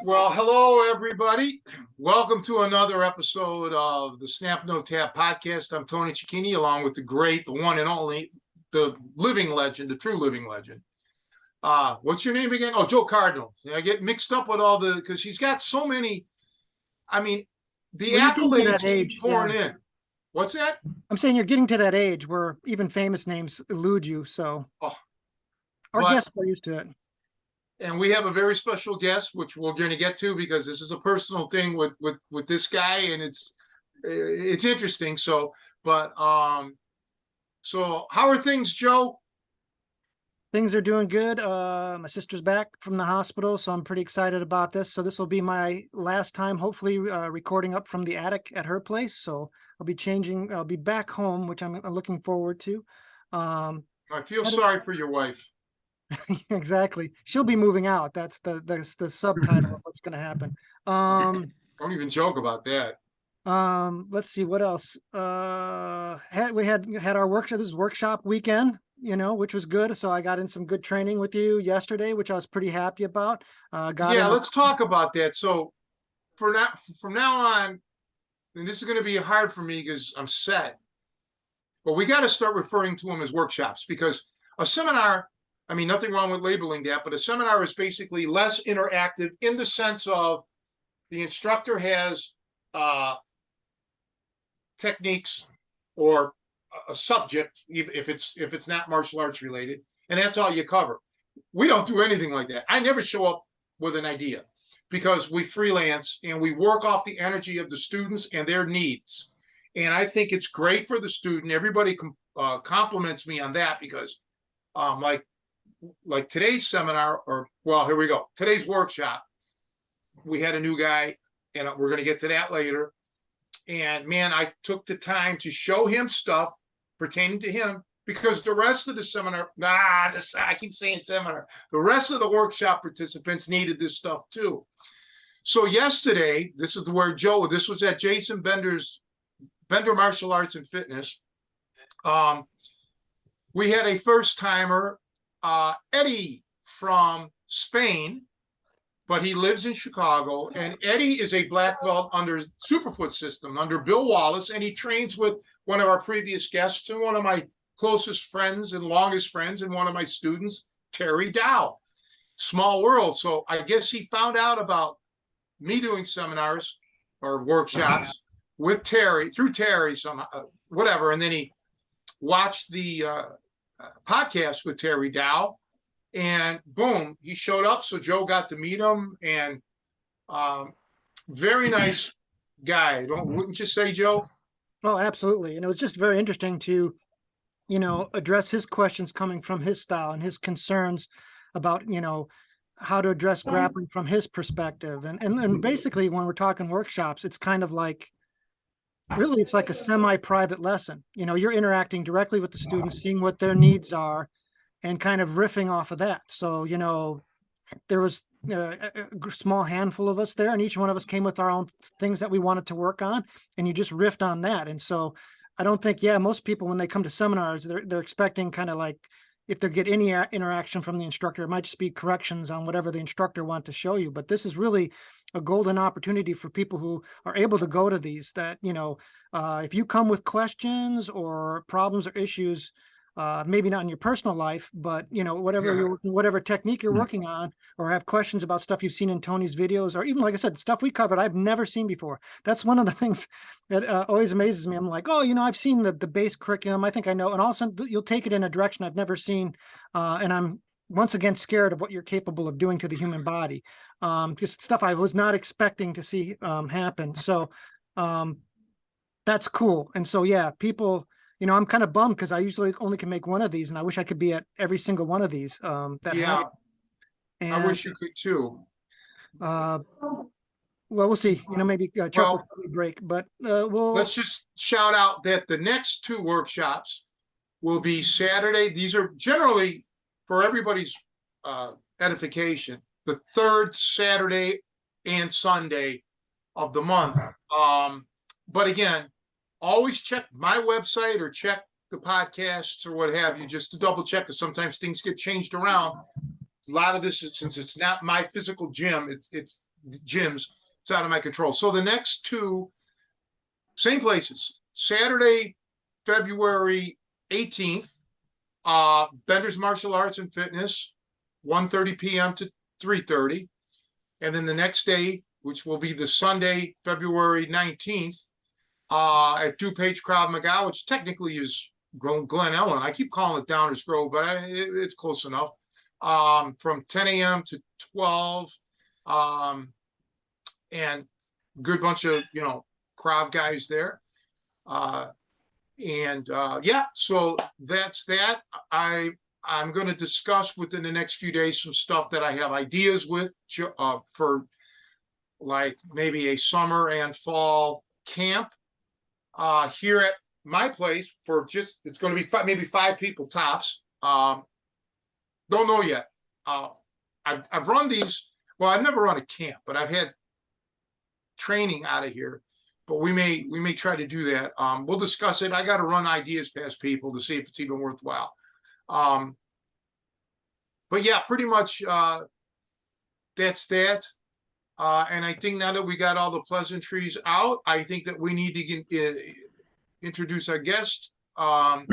Well, hello, everybody. Welcome to another episode of the Snap No Tap podcast. I'm Tony Cecchine, along with the great, the one and only, the living legend, the true living legend. What's your name again? Oh, Joe Cardinal. I get mixed up with all the, because he's got so many, I mean, the Well, accolades keep pouring in. What's that? I'm saying you're getting to that age where even famous names elude you. So our guests are used to it. And we have a very special guest, which we're going to get to because this is a personal thing with this guy, and it's interesting. So how are things, Joe? Things are doing good. My sister's back from the hospital, so I'm pretty excited about this. So this will be my last time, hopefully, recording up from the attic at her place. So I'll be back home, which I'm looking forward to. I feel sorry for your wife. Exactly. She'll be moving out. That's the subtitle of what's going to happen. Don't even joke about that. Let's see what else. We had our workshop. This is workshop weekend, which was good. So I got in some good training with you yesterday, which I was pretty happy about. Let's talk about that. So from now on, and this is going to be hard for me because I'm set, but we got to start referring to them as workshops, because a seminar, I mean, nothing wrong with labeling that, but a seminar is basically less interactive in the sense of the instructor has techniques or a subject, if it's not martial arts related, and that's all you cover. We don't do anything like that. I never show up with an idea because we freelance and we work off the energy of the students and their needs. And I think it's great for the student. Everybody compliments me on that because like today's seminar, here we go. Today's workshop, we had a new guy, and we're going to get to that later. And man, I took the time to show him stuff pertaining to him, because the rest of the seminar, I keep saying seminar, the rest of the workshop participants needed this stuff too. So yesterday, this is where Joe, this was at Jason Bender's Bender Martial Arts and Fitness. We had a first timer, Eddie from Spain, but he lives in Chicago. And Eddie is a black belt under Superfoot system, under Bill Wallace, and he trains with one of our previous guests and one of my closest friends and longest friends and one of my students, Terry Dow. Small world. So I guess he found out about me doing seminars or workshops with Terry, through Terry, whatever, and then he watched the podcast with Terry Dow, and boom, he showed up. So Joe got to meet him, and very nice guy. Wouldn't you say, Joe? Oh, absolutely. And it was just very interesting to, address his questions coming from his style and his concerns about, how to address grappling from his perspective. And basically, when we're talking workshops, it's kind of like, really, it's like a semi-private lesson. You're interacting directly with the students, seeing what their needs are, and kind of riffing off of that. So, there was a small handful of us there, and each one of us came with our own things that we wanted to work on, and you just riffed on that. And so I don't think, most people, when they come to seminars, they're expecting kind of like, if they get any interaction from the instructor, it might just be corrections on whatever the instructor wants to show you. But this is really a golden opportunity for people who are able to go to these, that, if you come with questions or problems or issues, maybe not in your personal life, but whatever technique you're working on, or have questions about stuff you've seen in Tony's videos, or even, like I said, stuff we covered I've never seen before. That's one of the things that always amazes me. I'm like, I've seen the base curriculum, I think I know, and all of a sudden you'll take it in a direction I've never seen, and I'm once again scared of what you're capable of doing to the human body. Just stuff I was not expecting to see happen. So that's cool. And so, yeah, people, I'm kind of bummed because I usually only can make one of these, and I wish I could be at every single one of these that have Yeah, it. I And wish you could too. uh, well, we'll see. Maybe Chuck will Well, give me a break, but let's we'll. just shout out that the next two workshops will be Saturday. These are generally for everybody's uh, edification, the third Saturday and Sunday of the month. But again, always check my website or check the podcasts or what have you, just to double check, because sometimes things get changed around. A lot of this, since it's not my physical gym, it's the gym's, it's out of my control. So the next two, same places. Saturday, February 18th, Bender's Martial Arts and Fitness, 1:30 p.m. to 3:30. And then the next day, which will be the Sunday, February 19th, at DuPage Krav Maga, which technically is Glen Ellen. I keep calling it Downers Grove, but it's close enough. From 10 a.m. to 12. And good bunch of, Krav guys there. Yeah, so that's that. I'm going to discuss within the next few days some stuff that I have ideas with for like maybe a summer and fall camp here at my place for it's going to be maybe 5 people tops. Don't know yet. I've run these. Well, I've never run a camp, but I've had training out of here. But we may try to do that. We'll discuss it. I got to run ideas past people to see if it's even worthwhile. But yeah, pretty much that's that. And I think now that we got all the pleasantries out, I think that we need to introduce our guest. And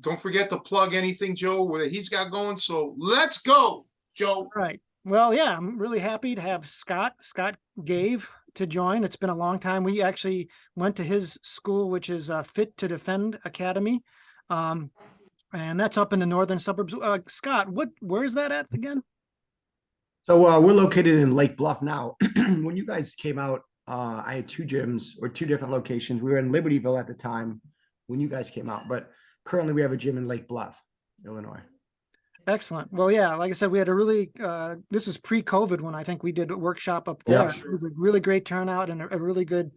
don't forget to plug anything, Joe, that he's got going. So let's go, Joe. Right. Well, yeah, I'm really happy to have Scott Gave to join. It's been a long time. We actually went to his school, which is Fit to Defend Academy. And that's up in the northern suburbs. Scott, where is that at again? So we're located in Lake Bluff now. When you guys came out, I had 2 gyms or 2 different locations. We were in Libertyville at the time when you guys came out, but currently we have a gym in Lake Bluff, Illinois. Excellent. Well, yeah, like I said, we had a really, this is pre-COVID when I think we did a workshop up there. Yeah. It was a really great turnout and a really good,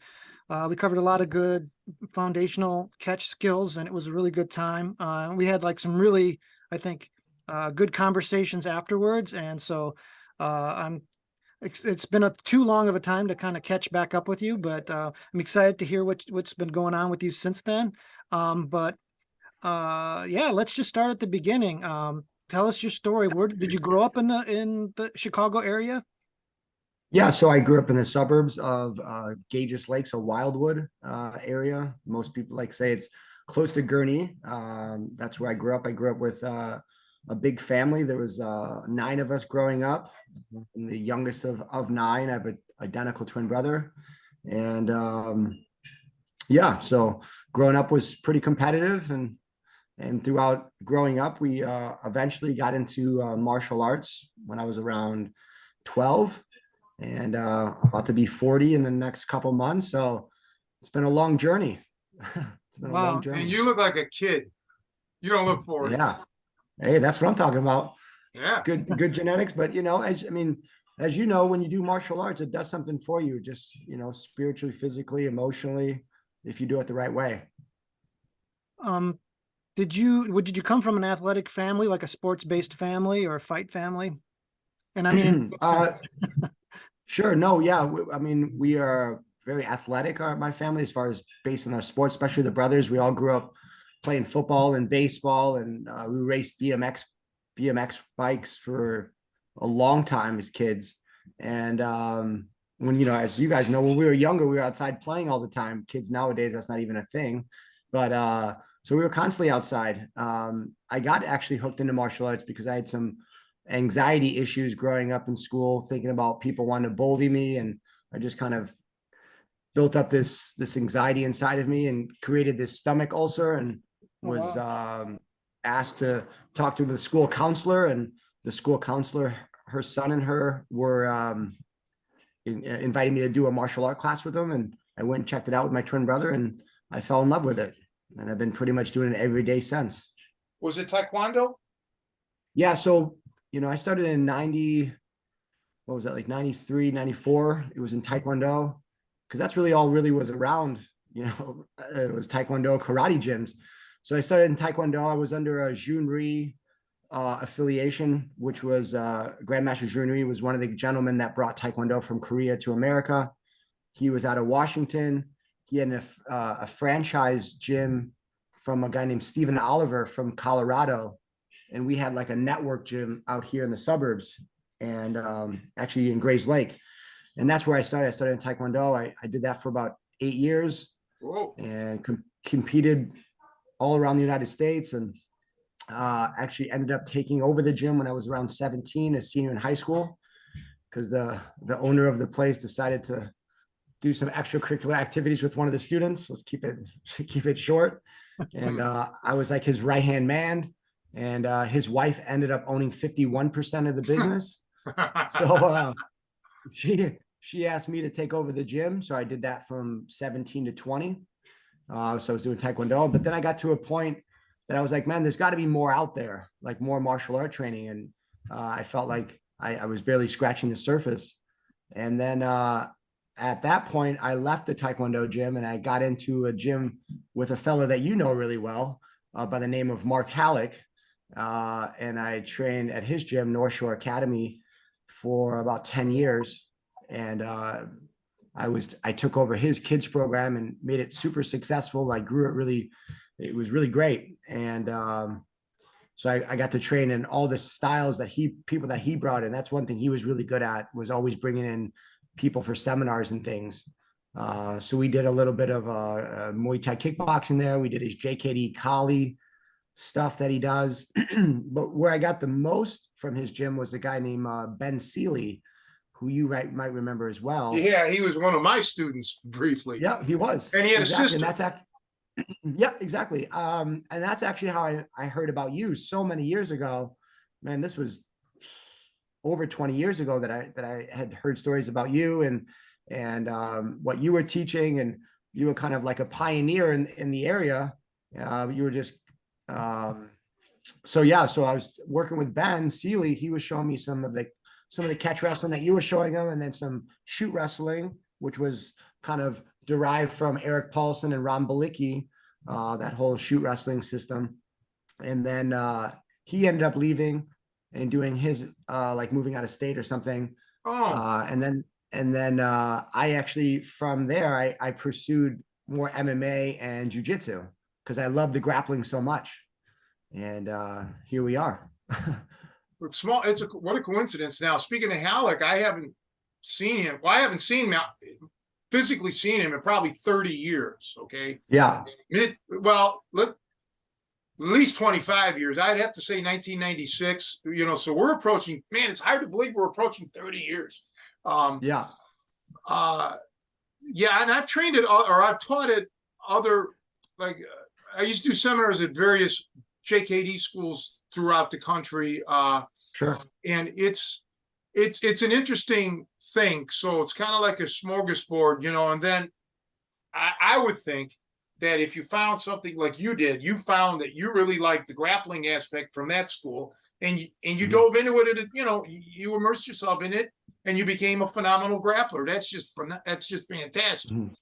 we covered a lot of good foundational catch skills, and it was a really good time. We had like some really, I think, good conversations afterwards. And so it's been too long of a time to kind of catch back up with you, but I'm excited to hear what's been going on with you since then. Yeah, let's just start at the beginning. Tell us your story. Where did you grow up in the Chicago area? Yeah, so I grew up in the suburbs of Gages Lake, so Wildwood area. Most people say it's close to Gurnee. That's where I grew up. I grew up with a big family. There was 9 of us growing up. I'm the youngest of 9. I have an identical twin brother. And yeah, so growing up was pretty competitive. And throughout growing up, we eventually got into martial arts when I was around 12, and about to be 40 in the next couple months. So it's been a long journey. It's been a long journey. And you look like a kid. You don't look 40. Yeah. Hey, that's what I'm talking about. Yeah. It's good genetics, but as you know, when you do martial arts, it does something for you, just spiritually, physically, emotionally, if you do it the right way. Did you come from an athletic family, like a sports-based family or a fight family? And I mean, sure. No, yeah. We are very athletic, my family, as far as based on our sports, especially the brothers. We all grew up playing football and baseball, and we raced BMX bikes for a long time as kids. And when, as you guys know, when we were younger, we were outside playing all the time. Kids nowadays, that's not even a thing. But so we were constantly outside. I got actually hooked into martial arts because I had some anxiety issues growing up in school, thinking about people wanting to bully me. And I just kind of built up this anxiety inside of me and created this stomach ulcer, and was asked to talk to the school counselor. And the school counselor, her son and her were inviting me to do a martial art class with them, and I went and checked it out with my twin brother, and I fell in love with it, and I've been pretty much doing it every day since. Was it Taekwondo? Yeah, so I started in 90, what was that, like 93, 94. It was in Taekwondo, because that's really all really was around. It was Taekwondo, karate gyms. So I started in Taekwondo. I was under a Junri affiliation, which was Grandmaster Junri was one of the gentlemen that brought Taekwondo from Korea to America. He was out of Washington. He had a franchise gym from a guy named Stephen Oliver from Colorado. And we had like a network gym out here in the suburbs, and actually in Grays Lake. And that's where I started. I started in Taekwondo. I did that for about 8 years. Whoa. And competed all around the United States, and actually ended up taking over the gym when I was around 17, a senior in high school, because the owner of the place decided to do some extracurricular activities with one of the students. Let's keep it short. And I was like his right-hand man, and his wife ended up owning 51% of the business. So she asked me to take over the gym. So I did that from 17 to 20. So I was doing Taekwondo, but then I got to a point that I was like, man, there's got to be more out there, like more martial art training. And I felt like I was barely scratching the surface. And then at that point, I left the Taekwondo gym, and I got into a gym with a fellow that you know really well by the name of Mark Halleck. And I trained at his gym, North Shore Academy, for about 10 years. And I took over his kids program and made it super successful. I grew it it was really great. And so I got to train in all the styles people that he brought in. That's one thing he was really good at, was always bringing in people for seminars and things. So we did a little bit of Muay Thai kickboxing there. We did his JKD Kali stuff that he does. But where I got the most from his gym was a guy named Ben Seeley, who you might remember as well. Yeah, he was one of my students briefly. Yeah, he was. And he had exactly. a sister. And that's yeah, exactly. And that's actually how I heard about you so many years ago. Man, this was over 20 years ago that I had heard stories about you and what you were teaching, and you were kind of like a pioneer in the area. You were just so I was working with Ben Seeley. He was showing me some of the catch wrestling that you were showing him, and then some shoot wrestling, which was kind of derived from Eric Paulson and Ron Balicki, that whole shoot wrestling system. And then he ended up leaving and doing his like moving out of state or something. Oh. And then I actually, from there, I pursued more MMA and jiu-jitsu, because I love the grappling so much. And here we are. It's small. What a coincidence. Now, speaking of Halleck, I haven't seen him. Well, I haven't physically seen him in probably 30 years. Okay. Yeah. At least 25 years. I'd have to say 1996. So we're approaching. Man, it's hard to believe we're approaching 30 years. Yeah. Yeah, and I've trained it, or I've taught it other, like I used to do seminars at various JKD schools throughout the country. Sure. And it's an interesting thing. So it's kind of like a smorgasbord, and then I would think that if you found something like you did, you found that you really liked the grappling aspect from that school, and you dove into it, you immersed yourself in it, and you became a phenomenal grappler. That's just fantastic. Mm-hmm.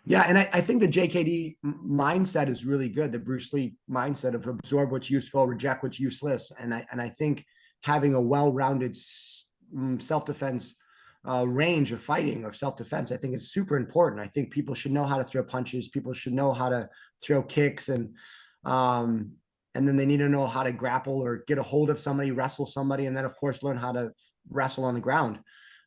Yeah, and I think the JKD mindset is really good. The Bruce Lee mindset of absorb what's useful, reject what's useless. And I think having a well-rounded self-defense range of fighting, of self-defense, I think is super important. I think people should know how to throw punches. People should know how to throw kicks, and then they need to know how to grapple or get a hold of somebody, wrestle somebody, and then of course learn how to wrestle on the ground.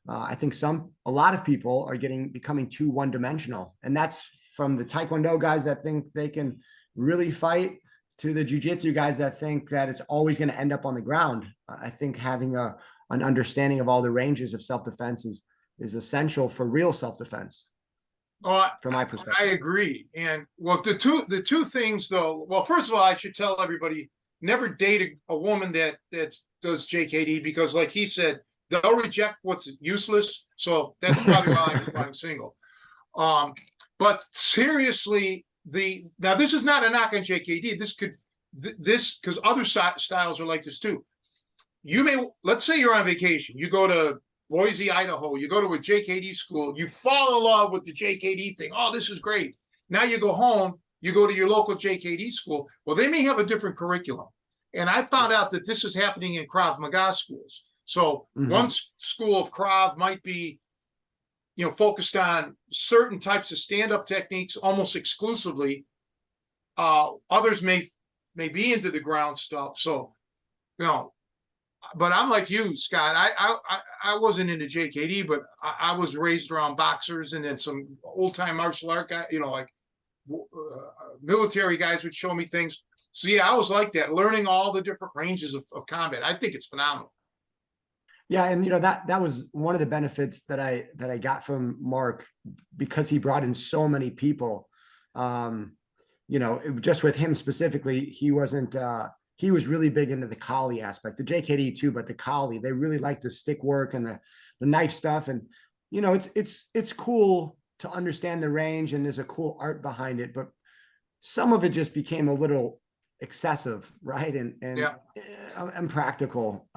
I think a lot of people are becoming too one-dimensional, and that's from the Taekwondo guys that think they can really fight to the jiu-jitsu guys that think that it's always going to end up on the ground. I think having an understanding of all the ranges of self-defense is essential for real self-defense. From my perspective, I agree. And well, the two things though. Well, first of all, I should tell everybody never date a woman that does JKD, because like he said, they'll reject what's useless. So that's probably why I'm single. But seriously, now this is not a knock on JKD. This because other styles are like this too. Let's say you're on vacation, you go to Boise, Idaho, you go to a JKD school, you fall in love with the JKD thing. Oh, this is great. Now you go home, you go to your local JKD school. Well, they may have a different curriculum. And I found out that this is happening in Krav Maga schools. So one school of Krav might be, focused on certain types of stand-up techniques almost exclusively. Others may be into the ground stuff. So, but I'm like you, Scott. I wasn't into JKD, but I was raised around boxers, and then some old-time martial art guy, like military guys would show me things. So yeah, I was like that, learning all the different ranges of combat. I think it's phenomenal. Yeah, and that was one of the benefits that I got from Mark, because he brought in so many people. Just with him specifically, he wasn't he was really big into the Kali aspect, the JKD too, but the Kali, they really like the stick work and the knife stuff. And it's cool to understand the range, and there's a cool art behind it, but some of it just became a little excessive, right? And impractical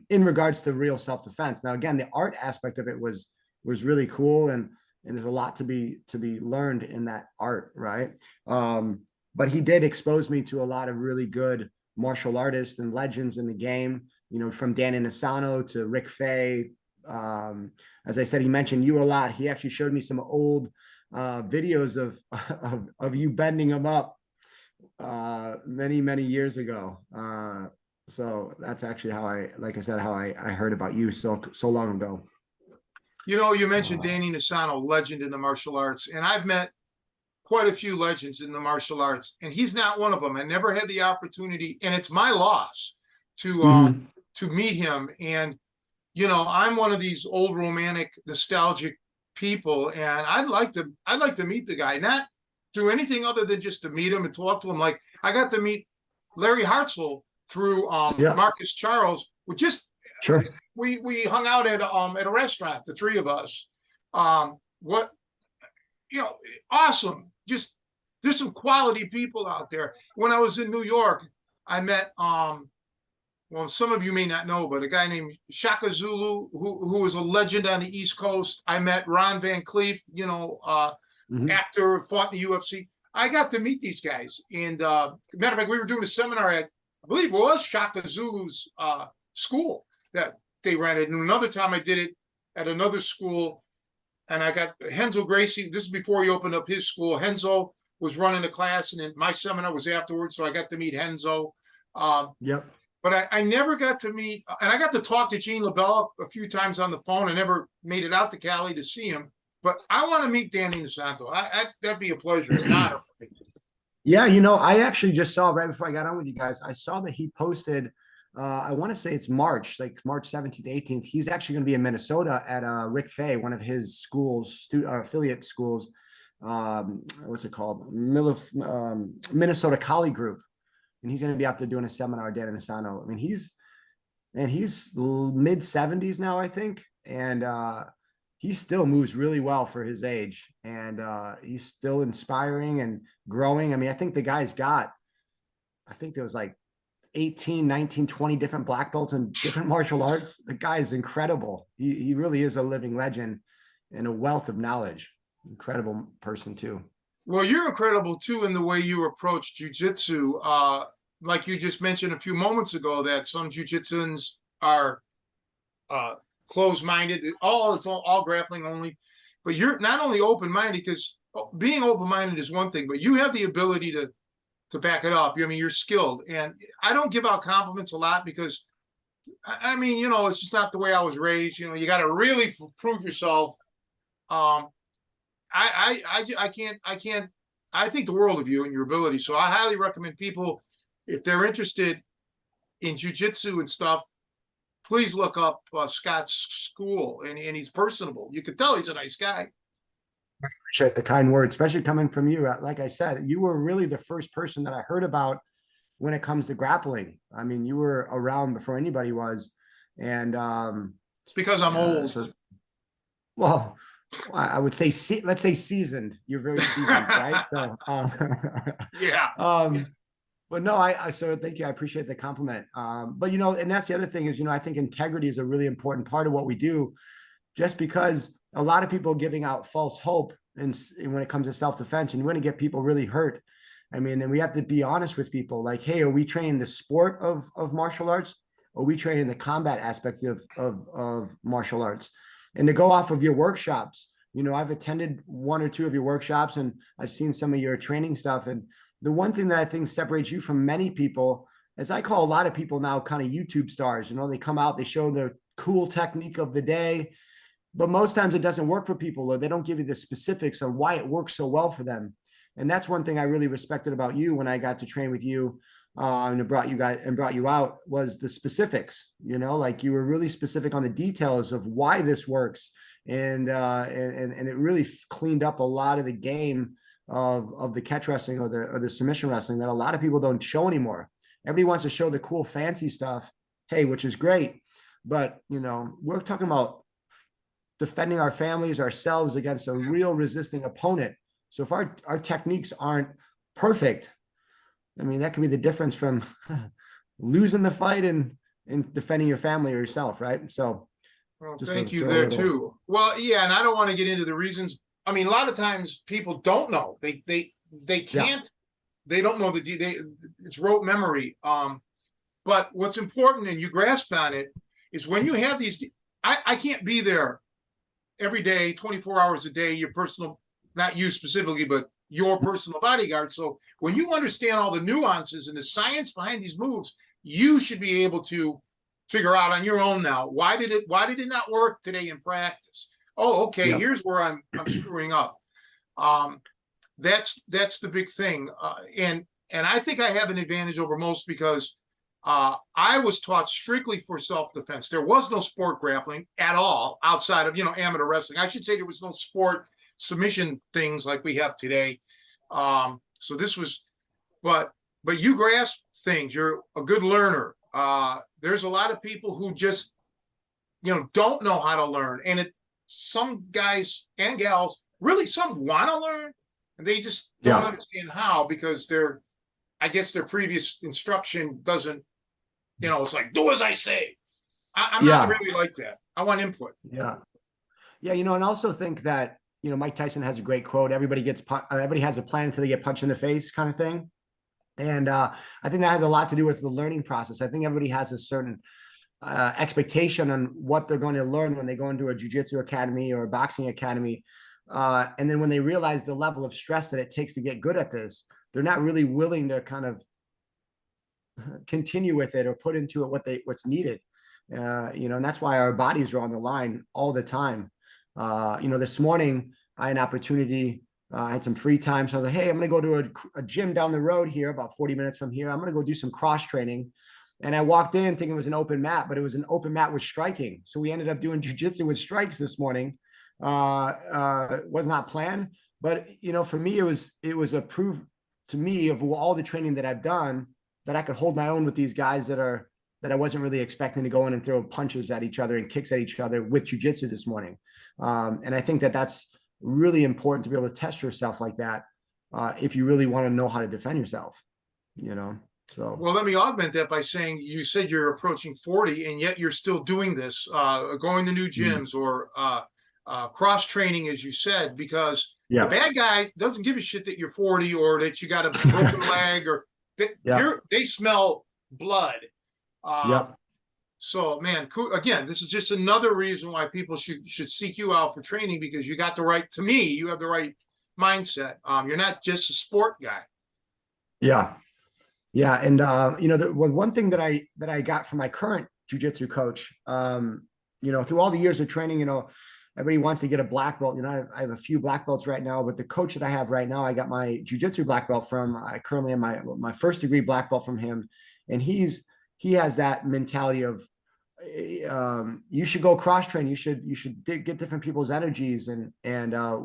in regards to real self-defense. Now, again, the art aspect of it was really cool, and there's a lot to be learned in that art, right? But he did expose me to a lot of really good martial artists and legends in the game, from Dan Inosanto to Rick Fay. As I said, he mentioned you a lot. He actually showed me some old videos of you bending him up many years ago. So that's actually how I heard about you so long ago. You mentioned Danny Nisano, legend in the martial arts, and I've met quite a few legends in the martial arts, and he's not one of them. I never had the opportunity, and it's my loss to meet him. And I'm one of these old romantic nostalgic people, and I'd like to meet the guy, not do anything other than just to meet him and talk to him. Like I got to meet Larry Hartzell through Marcus Charles. We hung out at a restaurant, the three of us. Awesome. Just there's some quality people out there. When I was in New York, I met some of you may not know, but a guy named Shaka Zulu, who was a legend on the East Coast. I met Ron Van Cleef, actor, fought in the UFC. I got to meet these guys. And matter of fact, we were doing a seminar at, I believe it was Shaka Zulu's school that they rented. And another time I did it at another school, and I got Henzo Gracie. This is before he opened up his school. Henzo was running a class, and then my seminar was afterwards, so I got to meet Henzo. But I never got to meet, and I got to talk to Gene LaBella a few times on the phone. I never made it out to Cali to see him, but I want to meet Danny DeSanto. That'd be a pleasure. It's not. Yeah, I actually just saw right before I got on with you guys, I saw that he posted, I want to say it's March, like March 17th, 18th. He's actually going to be in Minnesota at Rick Fay, one of his schools, affiliate schools. What's it called? Minnesota Kali Group. And he's going to be out there doing a seminar, Dan Inosanto. I mean, he's mid 70s now, I think. And he still moves really well for his age. And he's still inspiring and growing. I mean, I think the guy's got, there was like 18, 19, 20 different black belts in different martial arts. The guy is incredible. He really is a living legend and a wealth of knowledge. Incredible person too. Well, you're incredible too in the way you approach jiu-jitsu. Like you just mentioned a few moments ago, that some jiu-jitsuans are closed-minded. It's all grappling only. But you're not only open-minded, because being open-minded is one thing, but you have the ability to back it up. I mean, you're skilled. And I don't give out compliments a lot because, I mean, it's just not the way I was raised. You got to really prove yourself. I think the world of you and your ability. So I highly recommend people, if they're interested in jiu-jitsu and stuff, please look up Scott's school, and he's personable. You can tell he's a nice guy. I appreciate the kind words, especially coming from you. Like I said, you were really the first person that I heard about when it comes to grappling. I mean, you were around before anybody was. And It's because I'm old. so, well, I would say, let's say seasoned. You're very seasoned, right? So, Yeah. but no, so thank you. I appreciate the compliment. But you know, and that's the other thing is, you know, I think integrity is a really important part of what we do, just because a lot of people are giving out false hope and when it comes to self-defense, and you want to get people really hurt. I mean, and we have to be honest with people, like, hey, are we training the sport of martial arts? Or are we training the combat aspect of martial arts? And to go off of your workshops, you know, I've attended one or two of your workshops, and I've seen some of your training stuff. And the one thing that I think separates you from many people, as I call a lot of people now kind of YouTube stars, you know, they come out, they show the cool technique of the day, but most times it doesn't work for people, or they don't give you the specifics of why it works so well for them. And that's one thing I really respected about you when I got to train with you, and brought you out, was the specifics. You know, like you were really specific on the details of why this works, and it really cleaned up a lot of the game of the catch wrestling or the submission wrestling that a lot of people don't show anymore. Everybody wants to show the cool fancy stuff, hey, which is great, but you know, we're talking about defending our families, ourselves against a real resisting opponent. So if our techniques aren't perfect, I mean, that can be the difference from losing the fight and defending your family or yourself, right? So Well, just thank to you throw a there little- too. Well, yeah, and I don't want to get into the reasons. I mean, a lot of times people don't know. They can't. They don't know it's rote memory. But what's important, and you grasped on it, is when you have these. I can't be there every day, 24 hours a day. Your personal, not you specifically, but your personal bodyguard. So when you understand all the nuances and the science behind these moves, you should be able to figure out on your own now, why did it not work today in practice? Oh, okay, Yep. here's where I'm screwing up. That's the big thing. And I think I have an advantage over most because I was taught strictly for self-defense. There was no sport grappling at all outside of, amateur wrestling. I should say there was no sport submission things like we have today. So this was, but you grasp things. You're a good learner. There's a lot of people who just, don't know how to learn. And some guys and gals, really some want to learn, and they just don't understand how, because I guess their previous instruction doesn't, it's like, do as I say. I'm not really like that. I want input. Yeah. And I also think that, Mike Tyson has a great quote. Everybody has a plan until they get punched in the face, kind of thing. And I think that has a lot to do with the learning process. I think everybody has a certain expectation on what they're going to learn when they go into a jiu-jitsu academy or a boxing academy. And then when they realize the level of stress that it takes to get good at this, they're not really willing to kind of continue with it or put into it what's needed. And that's why our bodies are on the line all the time. This morning I had an opportunity. I had some free time. So I was like, hey, I'm going to go to a gym down the road here, about 40 minutes from here. I'm going to go do some cross training. And I walked in thinking it was an open mat, but it was an open mat with striking. So we ended up doing jiu-jitsu with strikes this morning. Was not planned, but for me, it was a proof to me of all the training that I've done that I could hold my own with these guys that I wasn't really expecting to go in and throw punches at each other and kicks at each other with jiu-jitsu this morning. And I think that that's really important to be able to test yourself like that. If you really want to know how to defend yourself, So, well, let me augment that by saying you said you're approaching 40 and yet you're still doing this, going to new gyms or cross training, as you said, because the bad guy doesn't give a shit that you're 40 or that you got a broken leg or they smell blood. So, man, again, this is just another reason why people should seek you out for training, because you got you have the right mindset. You're not just a sport guy. And the one thing that I got from my current jiu-jitsu coach, through all the years of training, everybody wants to get a black belt. I have a few black belts right now, but the coach that I have right now, I got my jiu-jitsu black belt from. I currently have my first degree black belt from him, and he has that mentality of you should go cross train. You should get different people's energies, and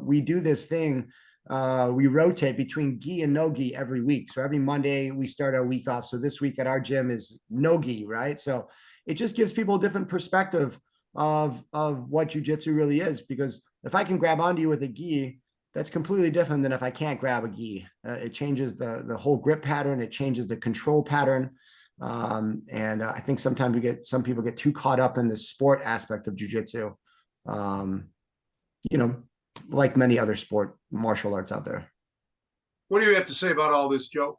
we do this thing we rotate between gi and no gi every week. So every Monday we start our week off. So this week at our gym is no gi, right? So it just gives people a different perspective of what jujitsu really is. Because if I can grab onto you with a gi, that's completely different than if I can't grab a gi. It changes the whole grip pattern. It changes the control pattern. And I think sometimes some people get too caught up in the sport aspect of jujitsu. You know, like many other martial arts out there. What do you have to say about all this, Joe?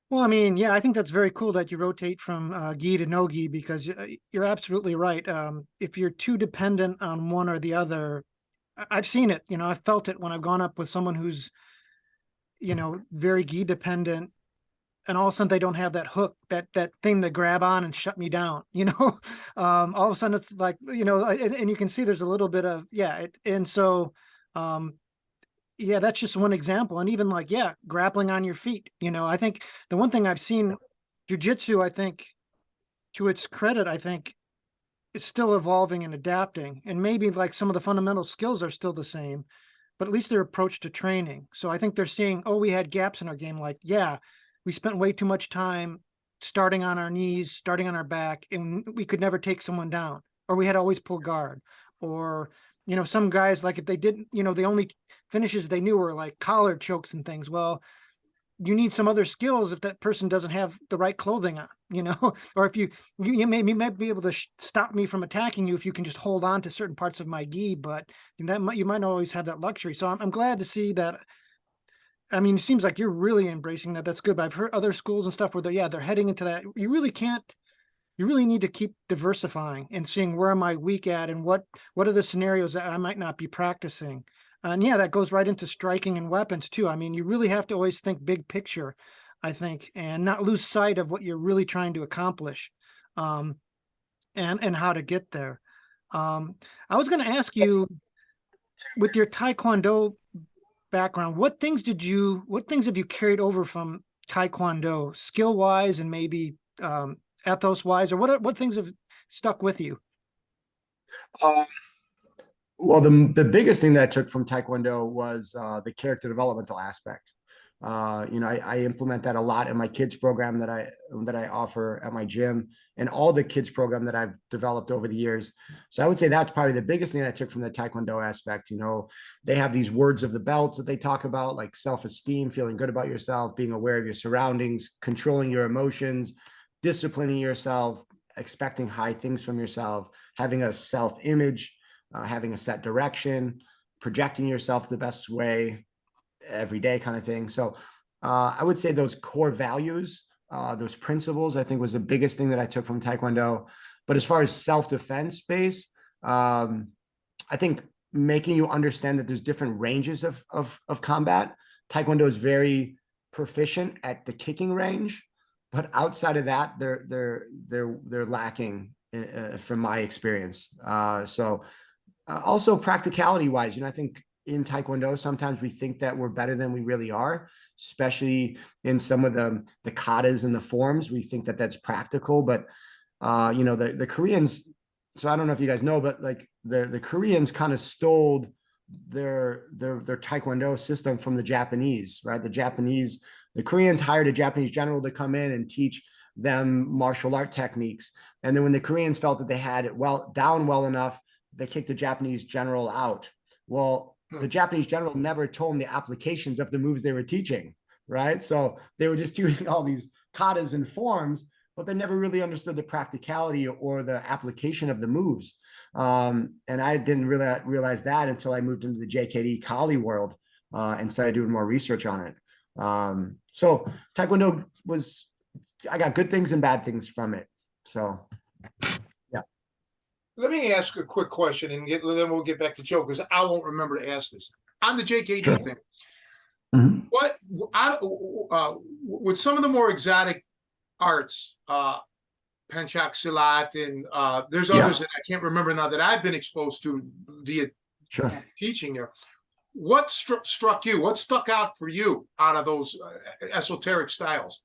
Well, I mean, yeah, I think that's very cool that you rotate from gi to no gi, because you're absolutely right. If you're too dependent on one or the other, I've seen it, I've felt it when I've gone up with someone who's, very gi dependent, and all of a sudden they don't have that hook, that thing to grab on and shut me down, all of a sudden it's like, and you can see there's a little bit of, and so, yeah, that's just one example. And even like, grappling on your feet, I think the one thing I've seen, jujitsu, I think, to its credit, I think it's still evolving and adapting, and maybe like some of the fundamental skills are still the same, but at least their approach to training. So I think they're seeing, oh, we had gaps in our game. Like, we spent way too much time starting on our knees, starting on our back, and we could never take someone down, or we had to always pull guard, or, some guys, like if they didn't, the only finishes they knew were like collar chokes and things. Well, you need some other skills if that person doesn't have the right clothing on, or if you might be able to stop me from attacking you if you can just hold on to certain parts of my gi, but you might not always have that luxury. So I'm glad to see that. I mean, it seems like you're really embracing that. That's good. But I've heard other schools and stuff where they're heading into that. You really need to keep diversifying and seeing where am I weak at, and what are the scenarios that I might not be practicing. And that goes right into striking and weapons too. I mean, you really have to always think big picture, I think, and not lose sight of what you're really trying to accomplish, and how to get there. I was going to ask you, with your Taekwondo background, what things have you carried over from Taekwondo, skill wise, and maybe ethos wise, or what things have stuck with you? Well, the biggest thing that I took from Taekwondo was the character developmental aspect. I implement that a lot in my kids program that I offer at my gym, and all the kids program that I've developed over the years. So I would say that's probably the biggest thing I took from the Taekwondo aspect. They have these words of the belt that they talk about, like self-esteem, feeling good about yourself, being aware of your surroundings, controlling your emotions, disciplining yourself, expecting high things from yourself, having a self-image, having a set direction, projecting yourself the best way every day, kind of thing. So I would say those core values, those principles, I think was the biggest thing that I took from Taekwondo. But as far as self-defense base, I think making you understand that there's different ranges of combat. Taekwondo is very proficient at the kicking range, but outside of that, they're lacking from my experience. So also practicality wise, I think in Taekwondo, sometimes we think that we're better than we really are, especially in some of the katas and the forms. We think that that's practical, but the Koreans. So I don't know if you guys know, but like the Koreans kind of stole their Taekwondo system from the Japanese, right? The Koreans hired a Japanese general to come in and teach them martial art techniques. And then when the Koreans felt that they had it down well enough, they kicked the Japanese general out. Well, the Japanese general never told them the applications of the moves they were teaching, right? So they were just doing all these katas and forms, but they never really understood the practicality or the application of the moves. And I didn't really realize that until I moved into the JKD Kali world and started doing more research on it. So Taekwondo I got good things and bad things from it. So, yeah. Let me ask a quick question, and then we'll get back to Joe, because I won't remember to ask this. On the JKD Sure. thing, Mm-hmm. with some of the more exotic arts, Penchak Silat, and there's others that I can't remember now that I've been exposed to via teaching there. What struck you? What stuck out for you out of those esoteric styles?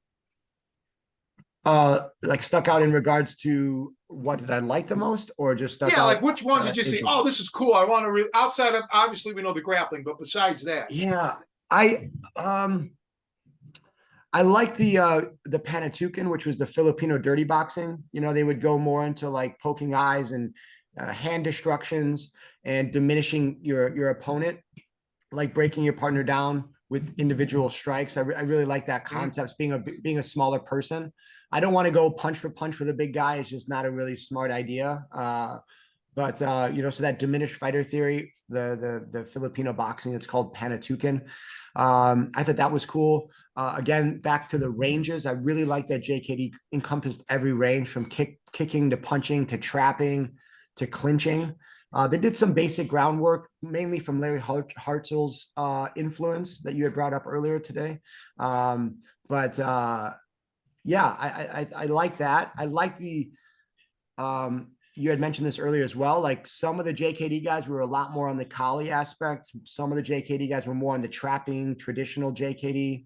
Like stuck out in regards to what did I like the most, or just stuck Yeah, out? like which ones did you see? Interesting. Oh, this is cool. I want to outside of obviously we know the grappling, but besides that, Yeah, um I like the Panatukan, which was the Filipino dirty boxing. You know, they would go more into like poking eyes and hand destructions and diminishing your opponent, like breaking your partner down with individual strikes. I really like that concept. Being a smaller person, I don't want to go punch for punch with a big guy. It's just not a really smart idea. But you know, so that diminished fighter theory, the Filipino boxing, it's called Panatukan. I thought that was cool. Again, back to the ranges, I really like that JKD encompassed every range from kicking to punching to trapping to clinching. They did some basic groundwork, mainly from Larry Hartzell's influence that you had brought up earlier today. But yeah, I like that. I like the you had mentioned this earlier as well. Like some of the JKD guys were a lot more on the collie aspect. Some of the JKD guys were more on the trapping, traditional JKD.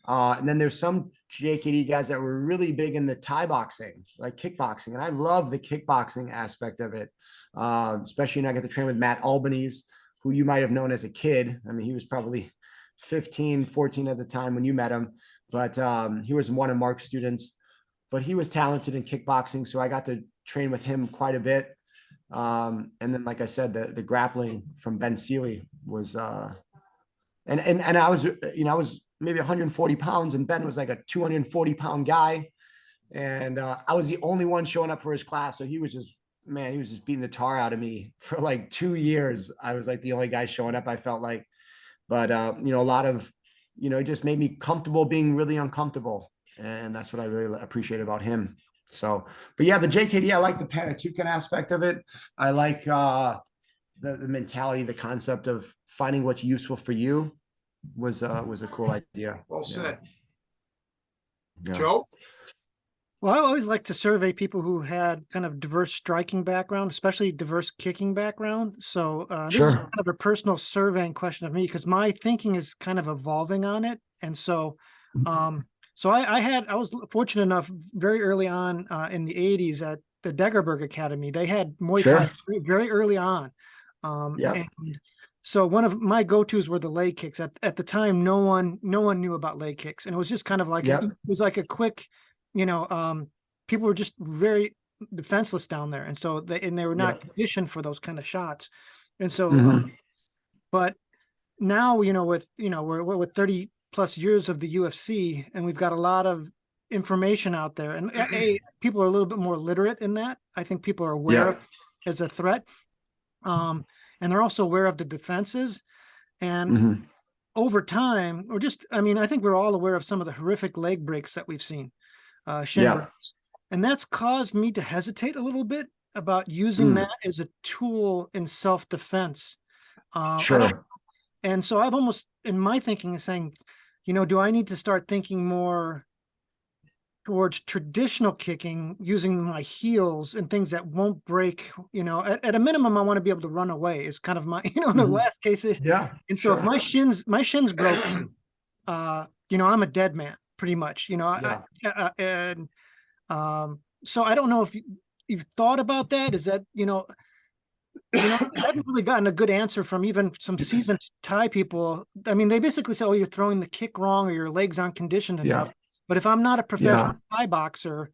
And then there's some JKD guys that were really big in the Thai boxing, like kickboxing. And I love the kickboxing aspect of it. Especially when I get to train with Matt Albanese, who you might have known as a kid. I mean, he was probably 15, 14 at the time when you met him, but he was one of Mark's students, but he was talented in kickboxing. So I got to train with him quite a bit. And then, like I said, the grappling from Ben Seeley was, and I was, you know, I was maybe 140 pounds and Ben was like a 240-pound guy. And I was the only one showing up for his class. So he was just, man, he was just beating the tar out of me for like 2 years. I was like the only guy showing up, I felt like, but you know, a lot of, you know, it just made me comfortable being really uncomfortable. And that's what I really appreciate about him. So, but yeah, the JKD, I like the Panatukan aspect of it. I like the mentality, the concept of finding what's useful for you was a cool idea. well said. Yeah. Joe? Well, I always like to survey people who had kind of diverse striking background, especially diverse kicking background. So this is Sure. kind of a personal surveying question of me because my thinking is kind of evolving on it. And so, so I was fortunate enough very early on in the 80s at the Degerberg Academy. They had Muay Sure. Thai very early on. Yeah. And so one of my go-tos were the leg kicks. At the time, no one knew about leg kicks. And it was just kind of like, Yep. it was like a quick, you know, people were just very defenseless down there. And so they were not conditioned for those kind of shots. And so, but now, you know, we're with 30 plus years of the UFC and we've got a lot of information out there and people are a little bit more literate in that. I think people are aware of it as a threat. And they're also aware of the defenses and over time, or just, I mean, I think we're all aware of some of the horrific leg breaks that we've seen, shin breaks. And that's caused me to hesitate a little bit about using that as a tool in self-defense. Sure. And so I've almost, in my thinking, is saying, you know, do I need to start thinking more towards traditional kicking using my heels and things that won't break, you know, at a minimum, I want to be able to run away is kind of my, you know, in the last case. And so if my shins broke, you know, I'm a dead man pretty much, you know, so I don't know if you've thought about that. Is that, you know, I haven't really gotten a good answer from even some seasoned Thai people. I mean, they basically say, oh, you're throwing the kick wrong or your legs aren't conditioned enough. But if I'm not a professional Thai boxer,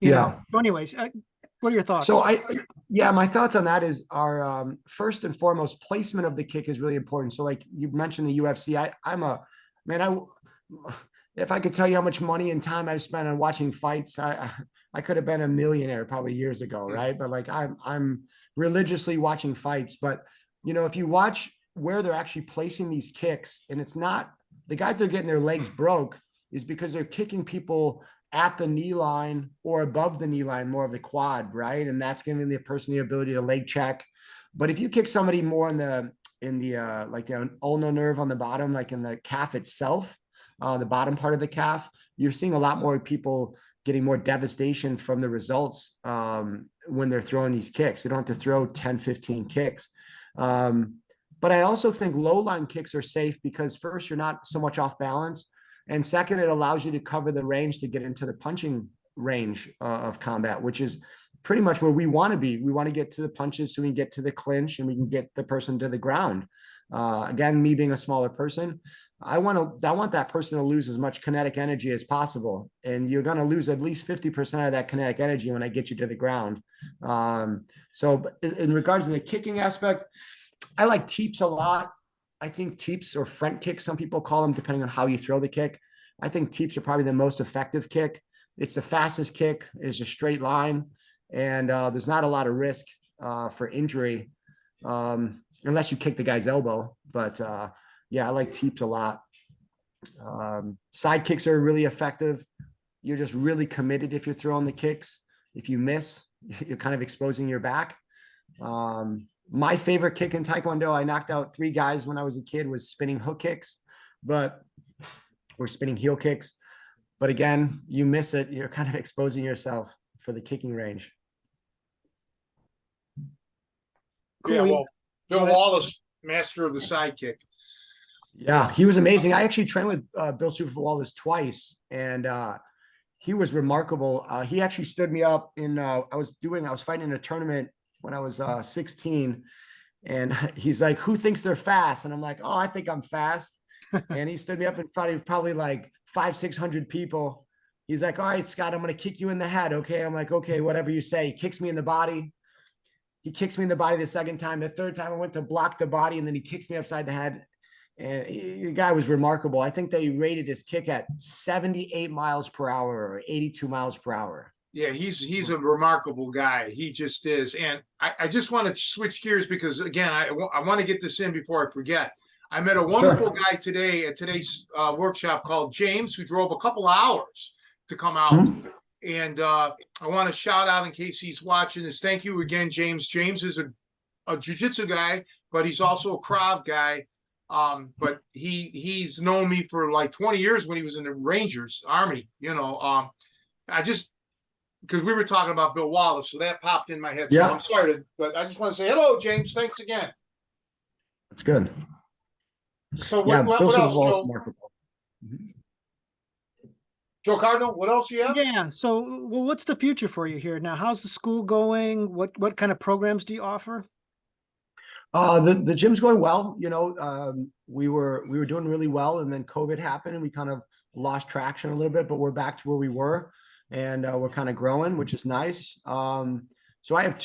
you know, so anyways, what are your thoughts? So my thoughts on that are first and foremost, placement of the kick is really important. So like you mentioned the UFC, if I could tell you how much money and time I've spent on watching fights, I could have been a millionaire probably years ago. Right. But like, I'm religiously watching fights, but you know, if you watch where they're actually placing these kicks and it's not the guys that are getting their legs broke is because they're kicking people at the knee line or above the knee line, more of the quad, right? And that's giving the person the ability to leg check. But if you kick somebody more in the like the ulnar nerve on the bottom, like in the calf itself, the bottom part of the calf, you're seeing a lot more people getting more devastation from the results when they're throwing these kicks. You don't have to throw 10, 15 kicks. But I also think low line kicks are safe because first, you're not so much off balance. And second, it allows you to cover the range to get into the punching range of combat, which is pretty much where we want to be. We want to get to the punches so we can get to the clinch and we can get the person to the ground. Again, me being a smaller person, I want that person to lose as much kinetic energy as possible. And you're going to lose at least 50% of that kinetic energy when I get you to the ground. So in regards to the kicking aspect, I like teeps a lot. I think teeps or front kicks, some people call them, depending on how you throw the kick. I think teeps are probably the most effective kick. It's the fastest kick, is a straight line. And there's not a lot of risk for injury unless you kick the guy's elbow. But yeah, I like teeps a lot. Side kicks are really effective. You're just really committed if you're throwing the kicks. If you miss, you're kind of exposing your back. My favorite kick in Taekwondo, I knocked out 3 guys when I was a kid, was spinning hook kicks, or spinning heel kicks. But again, you miss it, you're kind of exposing yourself for the kicking range. Yeah, Cool. well, Bill Wallace, master of the sidekick. Yeah, he was amazing. I actually trained with Bill Super Wallace twice, and he was remarkable. He actually stood me up in I was fighting in a tournament when I was 16, and he's like, "Who thinks they're fast?" And I'm like, "Oh, I think I'm fast." And he stood me up in front of probably like 500-600 people. He's like, "All right, Scott, I'm going to kick you in the head." Okay. I'm like, "Okay, whatever you say." He kicks me in the body. He kicks me in the body the second time. The third time I went to block the body, and then he kicks me upside the head. And the guy was remarkable. I think they rated his kick at 78 miles per hour or 82 miles per hour. Yeah, he's a remarkable guy. He just is. And I just want to switch gears because, again, I want to get this in before I forget. I met a wonderful guy today at today's workshop called James, who drove a couple hours to come out. Mm-hmm. And I want to shout out, in case he's watching this, thank you again, James. James is a jiu-jitsu guy, but he's also a Krav guy. But he's known me for like 20 years when he was in the Rangers Army, I just, because we were talking about Bill Wallace, so that popped in my head. So Yeah. I'm sorry, but I just want to say hello, James. Thanks again. That's good. So Yeah, what Bill Super else, Wallace Joe? remarkable. Joe Cardinal, what else you have? Yeah. So, well, what's the future for you here now? How's the school going? What kind of programs do you offer? The gym's going well. We were doing really well, and then COVID happened, and we kind of lost traction a little bit. But we're back to where we were, and we're kind of growing, which is nice. So I have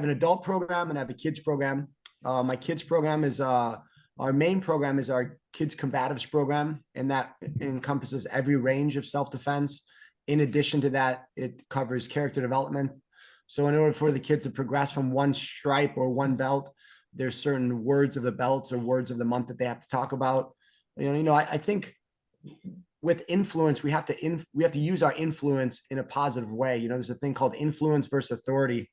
an adult program and I have a kids program. My kids program is our main program is our kids combatives program, and that encompasses every range of self-defense. In addition to that, it covers character development. So in order for the kids to progress from one stripe or one belt, there's certain words of the belts or words of the month that they have to talk about. I think with influence, we have to use our influence in a positive way. There's a thing called influence versus authority.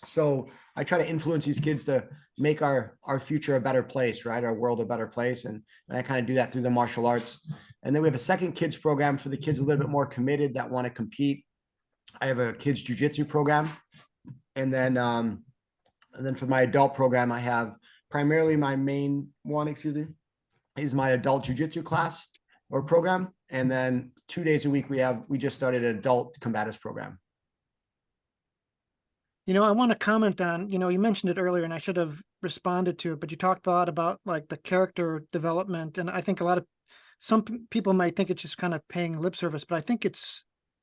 So I try to influence these kids to make our future a better place, right? Our world a better place. And I kind of do that through the martial arts. And then we have a second kids program for the kids a little bit more committed that want to compete. I have a kids jiu-jitsu program. And then for my adult program, I have primarily my main one, is my adult jiu-jitsu class or program. And then 2 days a week, we just started an adult combatives program. I want to comment on, you mentioned it earlier and I should have responded to it, but you talked a lot about like the character development. And I think some people might think it's just kind of paying lip service, but I think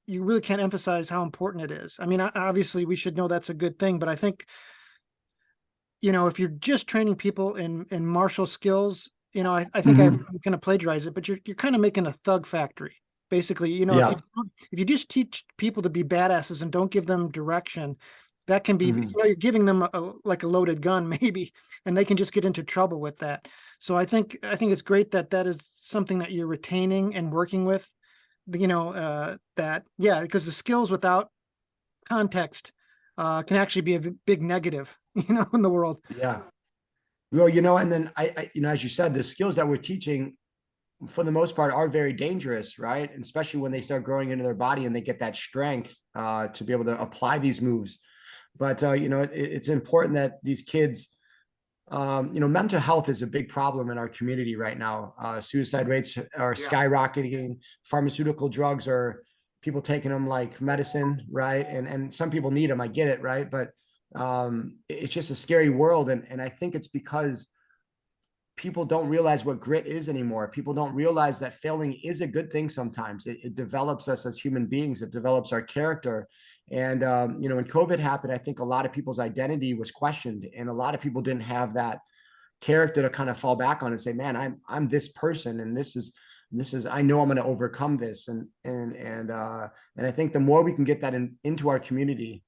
you really can't emphasize how important it is. I mean, obviously we should know that's a good thing, but I think, if you're just training people in martial skills, I think I'm going to plagiarize it, but you're kind of making a thug factory. Basically, if you just teach people to be badasses and don't give them direction, that can be, you're giving them like a loaded gun maybe, and they can just get into trouble with that. So I think it's great that is something that you're retaining and working with, because the skills without context can actually be a big negative, in the world. Yeah. Well, and then I as you said, the skills that we're teaching for the most part are very dangerous, right? And especially when they start growing into their body and they get that strength to be able to apply these moves. But, it's important that these kids, mental health is a big problem in our community right now. Suicide rates are skyrocketing. Pharmaceutical drugs people taking them like medicine, right? And some people need them. I get it, right? But it's just a scary world, and I think it's because people don't realize what grit is anymore. People don't realize that failing is a good thing sometimes. It develops us as human beings. It develops our character. And, you know, when COVID happened, I think a lot of people's identity was questioned, and a lot of people didn't have that character to kind of fall back on and say, man, I'm this person, and this is, I know I'm going to overcome this. And I think the more we can get that into our community,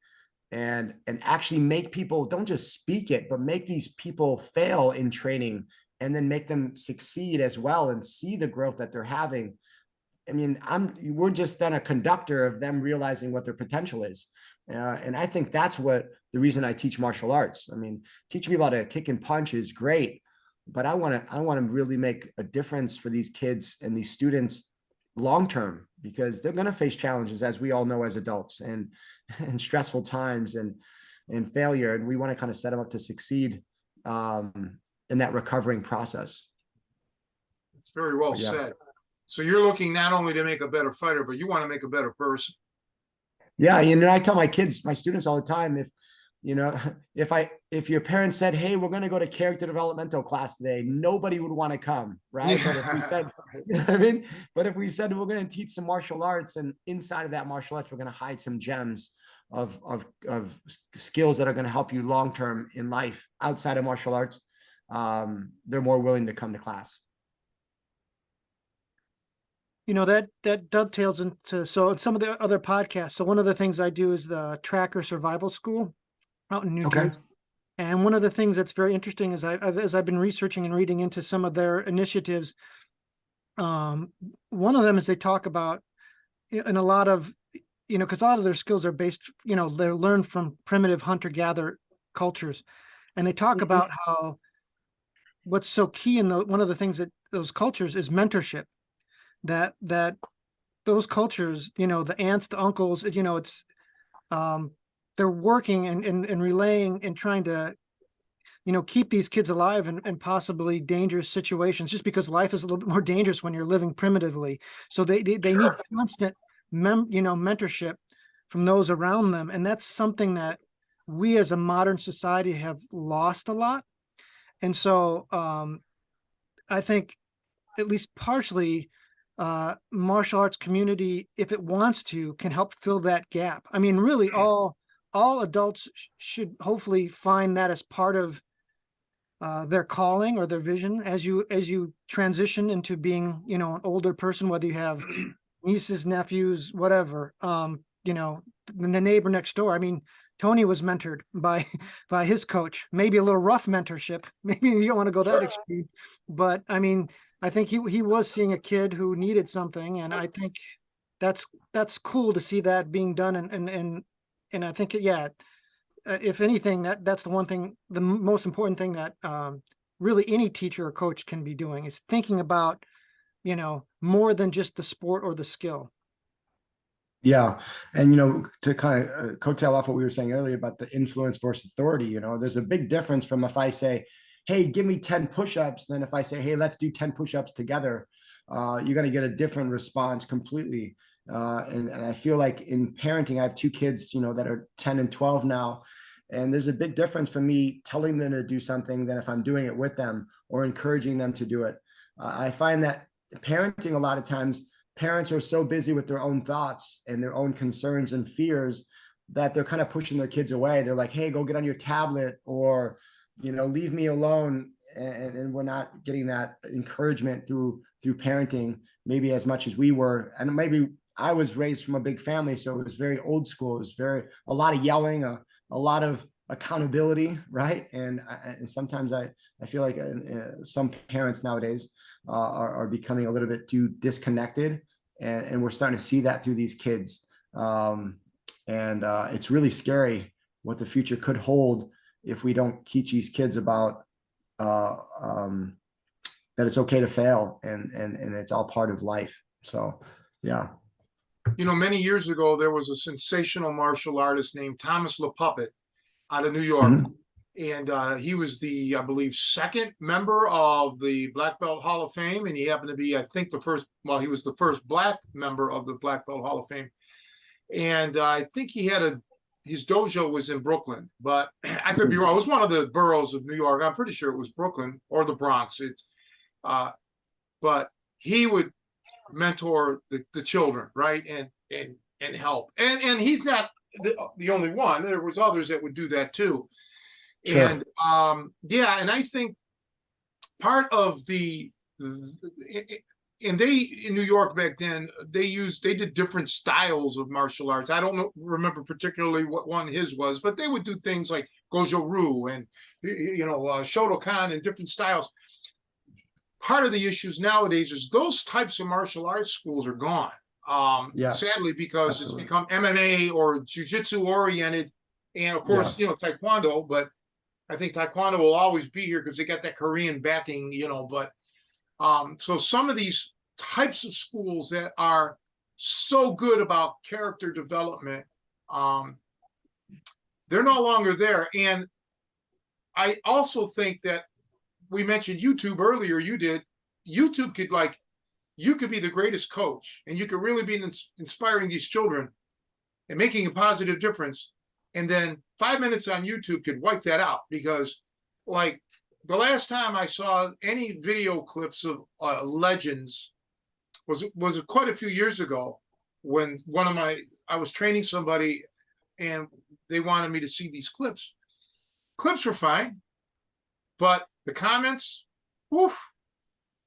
and actually make people, don't just speak it, but make these people fail in training and then make them succeed as well and see the growth that they're having. I mean, we're just then a conductor of them realizing what their potential is. And I think that's what the reason I teach martial arts. I mean, teaching people how to kick and punch is great, but I want to really make a difference for these kids and these students long-term, because they're going to face challenges, as we all know, as adults, and stressful times and failure. And we want to kind of set them up to succeed in that recovering process. It's very well Yeah. said. So you're looking not only to make a better fighter, but you want to make a better person. Yeah, you know, I tell my kids, my students all the time, if you know, if your parents said, hey, we're going to go to character developmental class today, nobody would want to come, right? Yeah. But if we said, you know what I mean? But if we said we're going to teach some martial arts, and inside of that martial arts, we're going to hide some gems of skills that are going to help you long term in life outside of martial arts, they're more willing to come to class. You know, that dovetails into, so in some of the other podcasts. So one of the things I do is the Tracker Survival School out in New Okay. Jersey. And one of the things that's very interesting is as I've been researching and reading into some of their initiatives, one of them is they talk about, in a lot of, you know, because a lot of their skills are based, you know, they're learned from primitive hunter-gatherer cultures. And they talk about how what's so key in one of the things that those cultures is mentorship. That those cultures, you know, the aunts, the uncles, you know, it's they're working and relaying and trying to, you know, keep these kids alive in possibly dangerous situations, just because life is a little bit more dangerous when you're living primitively. So they need constant mentorship from those around them. And that's something that we as a modern society have lost a lot. And so I think at least partially martial arts community, if it wants to, can help fill that gap. I mean, really all adults should hopefully find that as part of their calling or their vision as you transition into being, you know, an older person, whether you have nieces, nephews, whatever, you know, the neighbor next door. I mean, Tony was mentored by his coach, maybe a little rough mentorship. Maybe you don't want to go that extreme, but I mean, I think he was seeing a kid who needed something, and I think that's cool to see that being done. And I think, yeah, if anything, that's the one thing, the most important thing that really any teacher or coach can be doing is thinking about, you know, more than just the sport or the skill. Yeah. And, you know, to kind of coattail off what we were saying earlier about the influence versus authority, you know, there's a big difference from if I say, hey, give me 10 push-ups, than if I say, hey, let's do 10 push-ups together. You're going to get a different response completely. And I feel like in parenting, I have two kids, you know, that are 10 and 12 now. And there's a big difference for me telling them to do something than if I'm doing it with them or encouraging them to do it. I find that parenting, a lot of times, parents are so busy with their own thoughts and their own concerns and fears that they're kind of pushing their kids away. They're like, hey, go get on your tablet, or, you know, leave me alone. And we're not getting that encouragement through parenting, maybe as much as we were. And maybe I was raised from a big family, so it was very old school. It was a lot of yelling, a lot of accountability, right? And sometimes I feel like some parents nowadays are becoming a little bit too disconnected, and we're starting to see that through these kids. And it's really scary what the future could hold if we don't teach these kids about that it's okay to fail, and it's all part of life. So, yeah. You know, many years ago, there was a sensational martial artist named Thomas LaPuppet out of New York. Mm-hmm. And he was the, I believe, second member of the Black Belt Hall of Fame. And he happened to be, I think, he was the first Black member of the Black Belt Hall of Fame. and I think his dojo was in Brooklyn, but I could be wrong. It was one of the boroughs of New York. I'm pretty sure it was Brooklyn or the Bronx. Uh, but he would mentor the children, right, and help. And he's not the only one. There was others that would do that too. Sure. And yeah, and I think part of and they in New York back then they did different styles of martial arts. I don't remember particularly what one his was, but they would do things like Gojo Ryu and Shotokan and different styles. Part of the issues nowadays is those types of martial arts schools are gone. Yeah, Sadly, because absolutely. it's become MMA or jiu-jitsu oriented, and of course, Taekwondo. But I think Taekwondo will always be here because they got that Korean backing, But so some of these types of schools that are so good about character development, they're no longer there. And I also think that we mentioned YouTube earlier. You did. YouTube you could be the greatest coach, and you could really be inspiring these children and making a positive difference. And then 5 minutes on YouTube could wipe that out, because like the last time I saw any video clips of legends was quite a few years ago, when I was training somebody and they wanted me to see these clips. Clips were fine, but the comments, woof,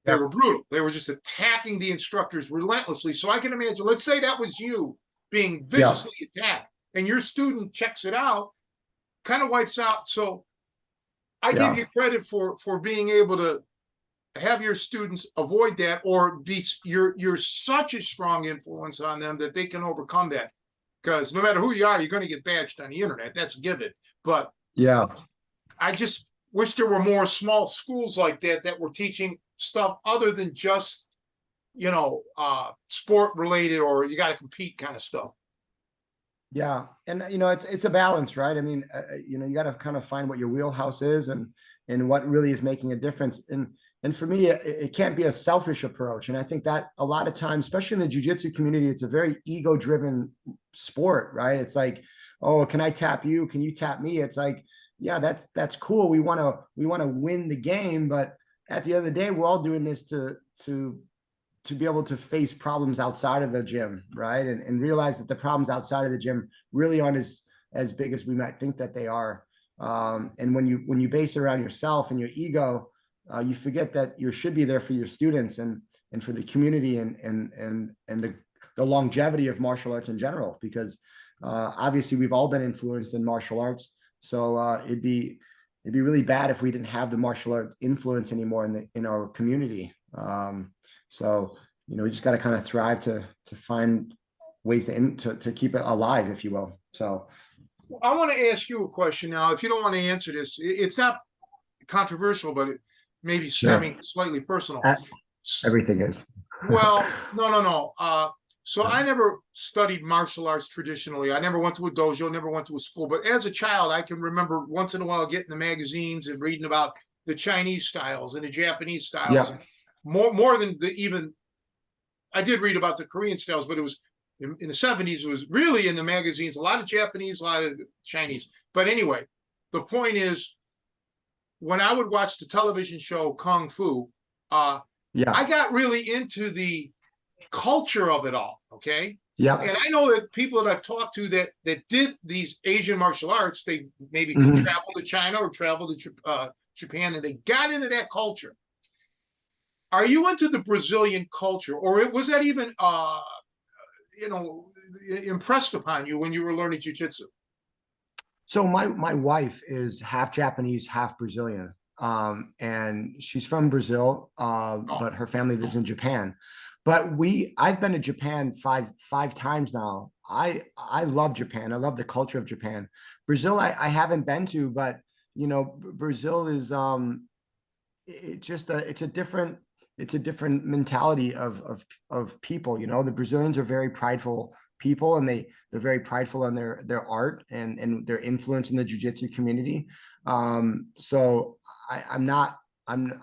they were brutal. They were just attacking the instructors relentlessly. So I can imagine, let's say that was you being viciously attacked, and your student checks it out, kind of wipes out. So I give you credit for being able to have your students avoid that, or you're such a strong influence on them that they can overcome that. Because no matter who you are, you're going to get badged on the internet. That's a given. But I just wish there were more small schools like that were teaching stuff other than just, sport related or you got to compete kind of stuff. Yeah. And, it's a balance, right? I mean, you got to kind of find what your wheelhouse is and what really is making a difference. And for me, it can't be a selfish approach. And I think that a lot of times, especially in the jiu-jitsu community, it's a very ego-driven sport, right? It's like, oh, can I tap you? Can you tap me? It's like, yeah, that's cool. We want to win the game, but at the end of the day, we're all doing this to be able to face problems outside of the gym, right? And realize that the problems outside of the gym really aren't as big as we might think that they are. And when you base it around yourself and your ego, you forget that you should be there for your students and for the community and the longevity of martial arts in general, because obviously we've all been influenced in martial arts. So it'd be really bad if we didn't have the martial art influence anymore in our community. So we just got to kind of thrive to find ways to keep it alive, if you will. So I want to ask you a question now. If you don't want to answer this, it's not controversial, but it maybe stemming slightly personal. Everything is. Well, no. So I never studied martial arts traditionally. I never went to a dojo, never went to a school. But as a child, I can remember once in a while getting the magazines and reading about the Chinese styles and the Japanese styles. Yeah. More than I did read about the Korean styles, but it was in the 70s. It was really in the magazines, a lot of Japanese, a lot of Chinese. But anyway, the point is, when I would watch the television show Kung Fu, I got really into the culture of it all. Okay. Yeah. And I know that people that I've talked to that did these Asian martial arts, they maybe travel to China or travel to Japan, and they got into that culture. Are you into the Brazilian culture, or was that even impressed upon you when you were learning jiu-jitsu? So my wife is half Japanese, half Brazilian, and she's from Brazil, but her family lives in Japan. But I've been to Japan five times now. I love Japan. I love the culture of Japan. Brazil, I haven't been to, but Brazil is it's a different mentality of people. The Brazilians are very prideful people, and they're very prideful in their art and their influence in the jiu-jitsu community. So I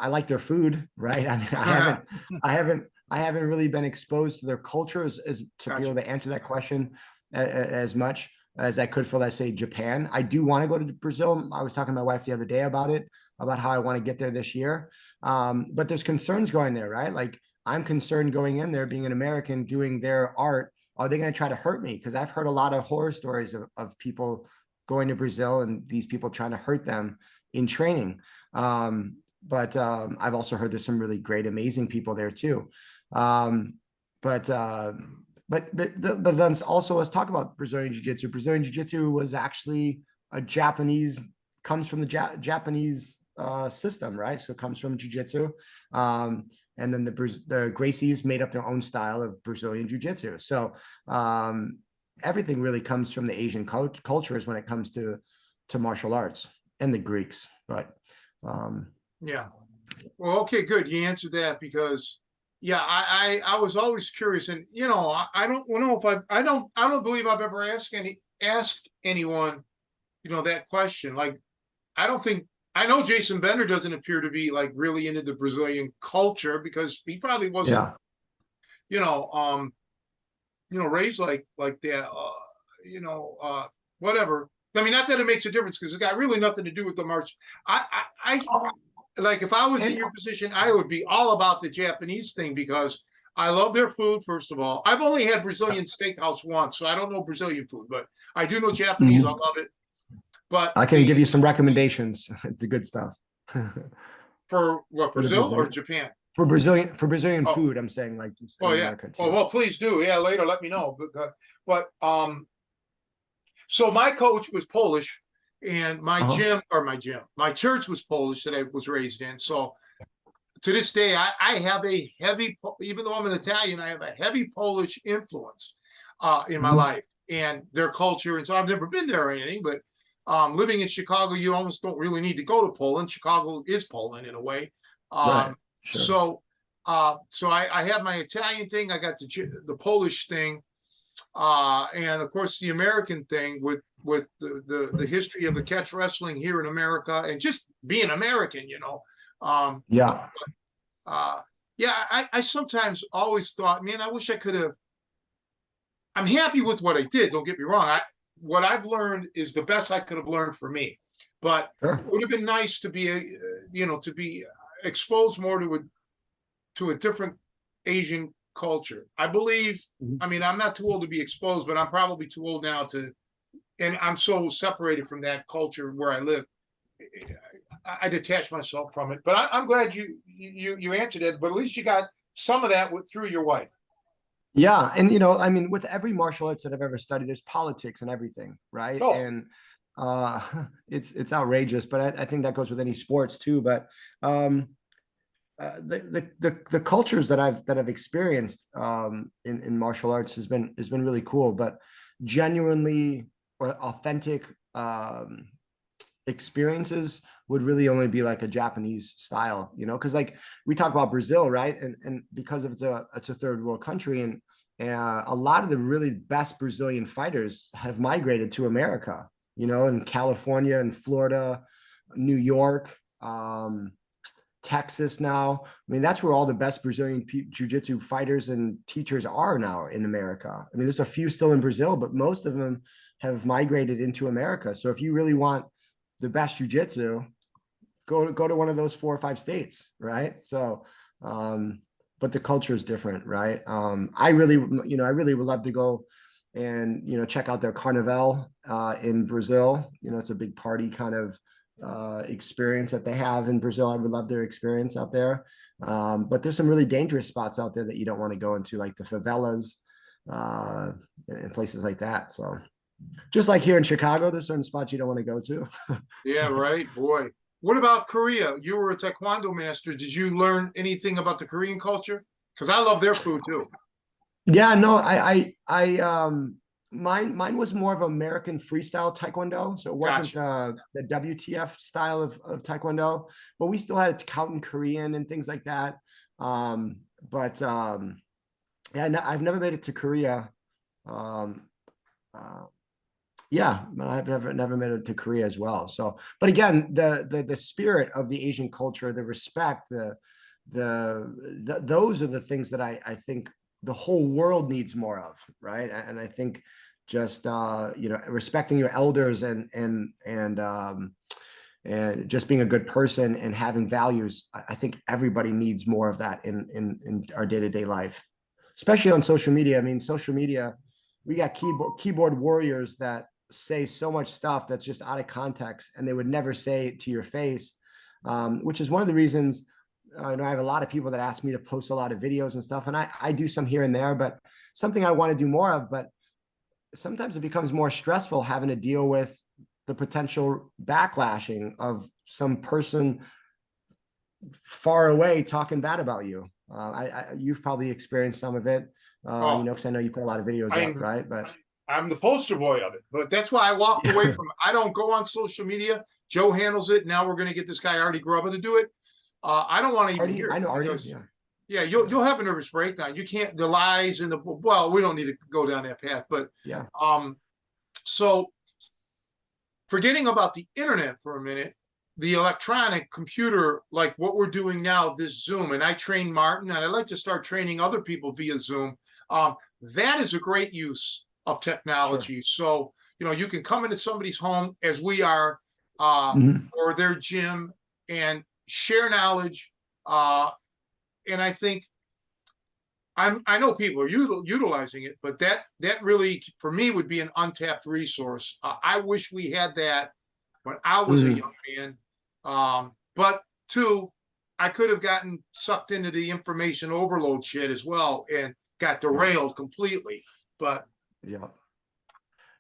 like their food, right? I mean, I haven't really been exposed to their culture as to be able to answer that question. as much as I could for, let's say, Japan. I do want to go to Brazil. I was talking to my wife the other day about it, about how I want to get there this year. But there's concerns going there, right? Like, I'm concerned going in there, being an American, doing their art. Are they going to try to hurt me? Because I've heard a lot of horror stories of people going to Brazil and these people trying to hurt them in training. But I've also heard there's some really great, amazing people there too. But then also, let's talk about Brazilian Jiu-Jitsu. Brazilian Jiu-Jitsu was actually comes from the Japanese system, right? So it comes from Jiu-Jitsu. And then the Gracies made up their own style of Brazilian Jiu-Jitsu. So everything really comes from the Asian cultures when it comes to martial arts, and the Greeks. But yeah. Well, okay, good. You answered that, because yeah, I was always curious, and I don't know if I don't believe I've ever asked anyone, that question. Like, I know Jason Bender doesn't appear to be like really into the Brazilian culture, because he probably wasn't, raised like that, whatever. I mean, not that it makes a difference, because it's got really nothing to do with the march. I like, if I was in your position, I would be all about the Japanese thing, because I love their food. First of all, I've only had Brazilian steakhouse once, so I don't know Brazilian food, but I do know Japanese. I love it. But I can give you some recommendations. It's good stuff. For what, Brazil or Japan? For Brazilian Oh. food, I'm saying, like, just in Oh yeah. America too. Oh well, please do. Yeah, later, let me know. But so my coach was Polish, and my church was Polish that I was raised in. So to this day, I have a heavy, even though I'm an Italian, I have a heavy Polish influence in my life and their culture. And so I've never been there or anything, but living in Chicago, you almost don't really need to go to Poland. Chicago is Poland in a way. Right. Sure. So I have my Italian thing. I got the Polish thing, and of course the American thing with the history of the catch wrestling here in America, and just being American, Yeah. I sometimes always thought, man, I wish I could have. I'm happy with what I did. Don't get me wrong. What I've learned is the best I could have learned for me, but Sure. it would have been nice to be, to be exposed more to a different Asian culture. I believe. I mean, I'm not too old to be exposed, but I'm probably too old now and I'm so separated from that culture where I live. I detach myself from it. But I'm glad you answered it. But at least you got some of that through your wife. Yeah, and I mean, with every martial arts that I've ever studied, there's politics and everything, right? Oh. And it's outrageous, but I think that goes with any sports too. But the cultures that I've experienced in martial arts has been really cool. But genuinely or authentic experiences would really only be like a Japanese style, because like we talk about Brazil, right? And because of it's a third world country, and a lot of the really best Brazilian fighters have migrated to America, in California and Florida, New York, Texas now. I mean, that's where all the best Brazilian jiu-jitsu fighters and teachers are now in America. I mean, there's a few still in Brazil, but most of them have migrated into America. So if you really want the best jiu-jitsu, go to one of those 4 or 5 states, right? So, but the culture is different, right? I really would love to go and, check out their Carnival in Brazil. It's a big party kind of experience that they have in Brazil. I would love their experience out there. But there's some really dangerous spots out there that you don't want to go into, like the favelas and places like that. So just like here in Chicago, there's certain spots you don't want to go to. Yeah, right, boy. What about Korea? You were a Taekwondo master. Did you learn anything about the Korean culture? Because I love their food too. Yeah, no, mine was more of American freestyle Taekwondo. So it wasn't the WTF style of Taekwondo, but we still had count in Korean and things like that. Yeah, I've never made it to Korea. Yeah, I've never made it to Korea as well. So, but again, the spirit of the Asian culture, the respect, those are the things that I think the whole world needs more of, right? And I think just respecting your elders and just being a good person and having values. I think everybody needs more of that in our day-to-day life, especially on social media. I mean, social media, we got keyboard warriors that say so much stuff that's just out of context, and they would never say it to your face, which is one of the reasons. I have a lot of people that ask me to post a lot of videos and stuff, and I do some here and there, but something I want to do more of. But sometimes it becomes more stressful having to deal with the potential backlashing of some person far away talking bad about you. You've probably experienced some of it, because I know you put a lot of videos up, right? But I'm the poster boy of it. But that's why I walked away from it. I don't go on social media. Joe handles it. Now we're going to get this guy Artie Grubba to do it. I don't want to even hear it. I know Artie. Yeah, you'll have a nervous breakdown. You can't, the lies and we don't need to go down that path. But yeah. So forgetting about the internet for a minute, the electronic computer, like what we're doing now, this Zoom, and I train Martin, and I'd like to start training other people via Zoom. That is a great use of technology. Sure. So, you can come into somebody's home as we are, or their gym, and share knowledge. And I think I know people are utilizing it, but that really, for me, would be an untapped resource. I wish we had that when I was a young man. But two, I could have gotten sucked into the information overload shit as well and got derailed completely. But yeah.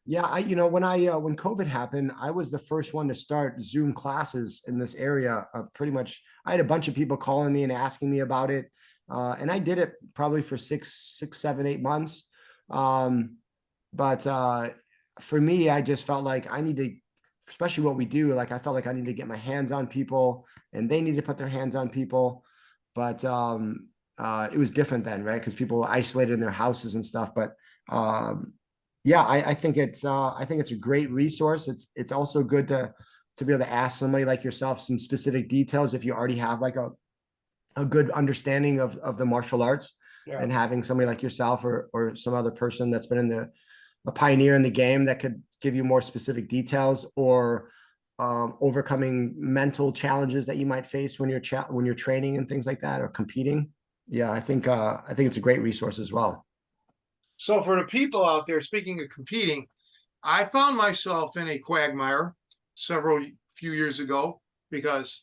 When COVID happened, I was the first one to start Zoom classes in this area. Pretty much, I had a bunch of people calling me and asking me about it. And I did it probably for 6, 7, 8 months. But for me, I just felt like I need to, especially what we do, like I felt like I need to get my hands on people and they need to put their hands on people. But it was different then, right? Because people were isolated in their houses and stuff. But I think it's a great resource. It's also good to be able to ask somebody like yourself some specific details if you already have like a good understanding of the martial arts, and having somebody like yourself or some other person that's been a pioneer in the game that could give you more specific details, or overcoming mental challenges that you might face when you're training and things like that, or competing. Yeah, I think it's a great resource as well. So for the people out there, speaking of competing, I found myself in a quagmire few years ago, because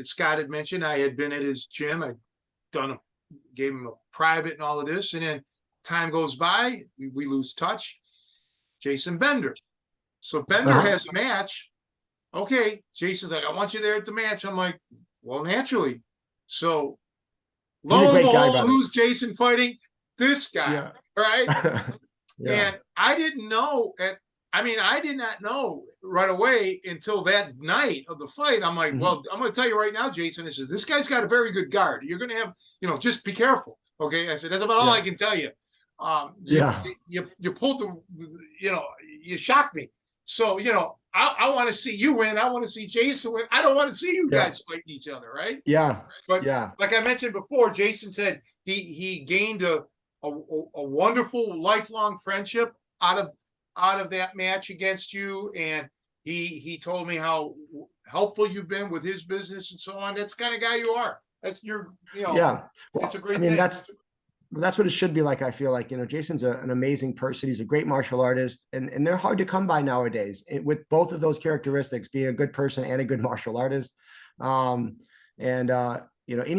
Scott had mentioned I had been at his gym. I'd gave him a private and all of this. And then time goes by, we lose touch. Jason Bender. So Bender has a match. Okay. Jason's like, I want you there at the match. I'm like, well, naturally. So lo and behold, who's Jason fighting? This guy. Yeah. Right. And I didn't know I did not know right away until that night of the fight. I'm like, well, I'm going to tell you right now, Jason, this guy's got a very good guard. You're going to have, just be careful. Okay. I said, that's about all I can tell you. You pulled you shocked me. So, I want to see you win. I want to see Jason win. I don't want to see you guys fighting each other. Right. Yeah. But like I mentioned before, Jason said he gained a wonderful lifelong friendship out of that match against you, and he told me how helpful you've been with his business and so on. That's the kind of guy you are. That's that's a great thing. That's what it should be like. I feel like, Jason's an amazing person. He's a great martial artist, and they're hard to come by nowadays, with both of those characteristics, being a good person and a good martial artist. Any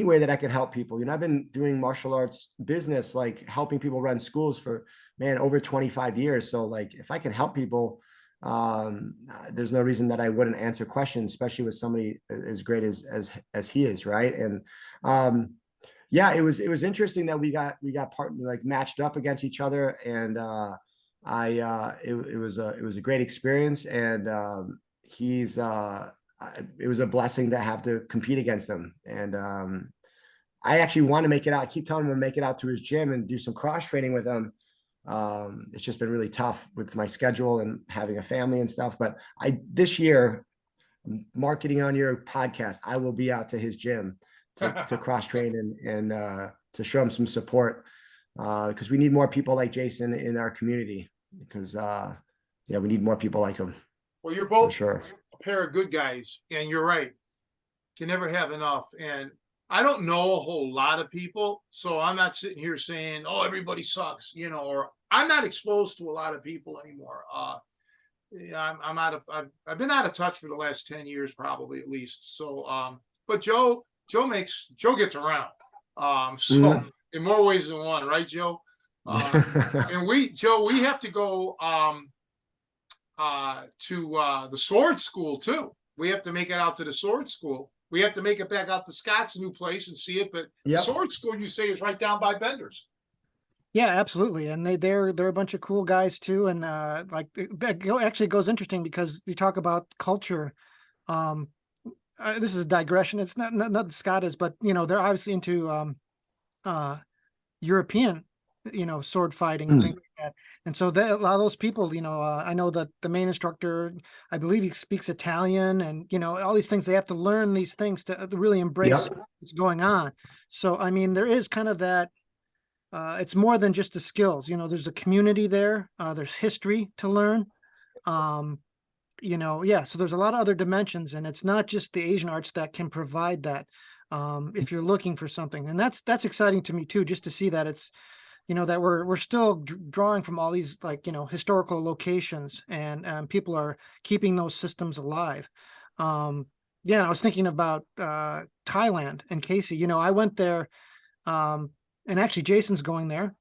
way that I can help people, I've been doing martial arts business, like helping people run schools for, over 25 years. So like, if I can help people, there's no reason that I wouldn't answer questions, especially with somebody as great as he is. Right. And, it was interesting that we got matched up against each other. And, it was a great experience. And, it was a blessing to have to compete against him. And I actually want to make it out. I keep telling him to make it out to his gym and do some cross training with him. It's just been really tough with my schedule and having a family and stuff. But this year, marketing on your podcast, I will be out to his gym to cross train and to show him some support, because we need more people like Jason in our community. because yeah, we need more people like him Well, you're for both sure. a pair of good guys, and you're right. Can never have enough. And I don't know a whole lot of people, so I'm not sitting here saying, "Oh, everybody sucks," or I'm not exposed to a lot of people anymore. Yeah, I'm out of I've been out of touch for the last 10 years, probably at least. So, but Joe gets around. So Mhm. in more ways than one, right, Joe? And Joe, we have to go to the sword school too. We have to make it out to the sword school. We have to make it back out to Scott's new place and see it. But the Yep. sword school, you say, is right down by Bender's. Yeah, absolutely. And they're a bunch of cool guys too. And like actually goes interesting because you talk about culture. Um, this is a digression. It's not Scott is, but they're obviously into uh European, sword fighting and Mm. things like that. And so a lot of those people, I know that the main instructor, I believe he speaks Italian, and all these things. They have to learn these things to really embrace Yep. what's going on. So I mean, there is kind of that. It's more than just the skills. There's a community there. There's history to learn. Um, yeah. So there's a lot of other dimensions, and it's not just the Asian arts that can provide that. If you're looking for something, and that's exciting to me too, just to see that it's that we're still drawing from all these like historical locations, and people are keeping those systems alive. Yeah, I was thinking about Thailand and Casey. I went there, um, and actually Jason's going there.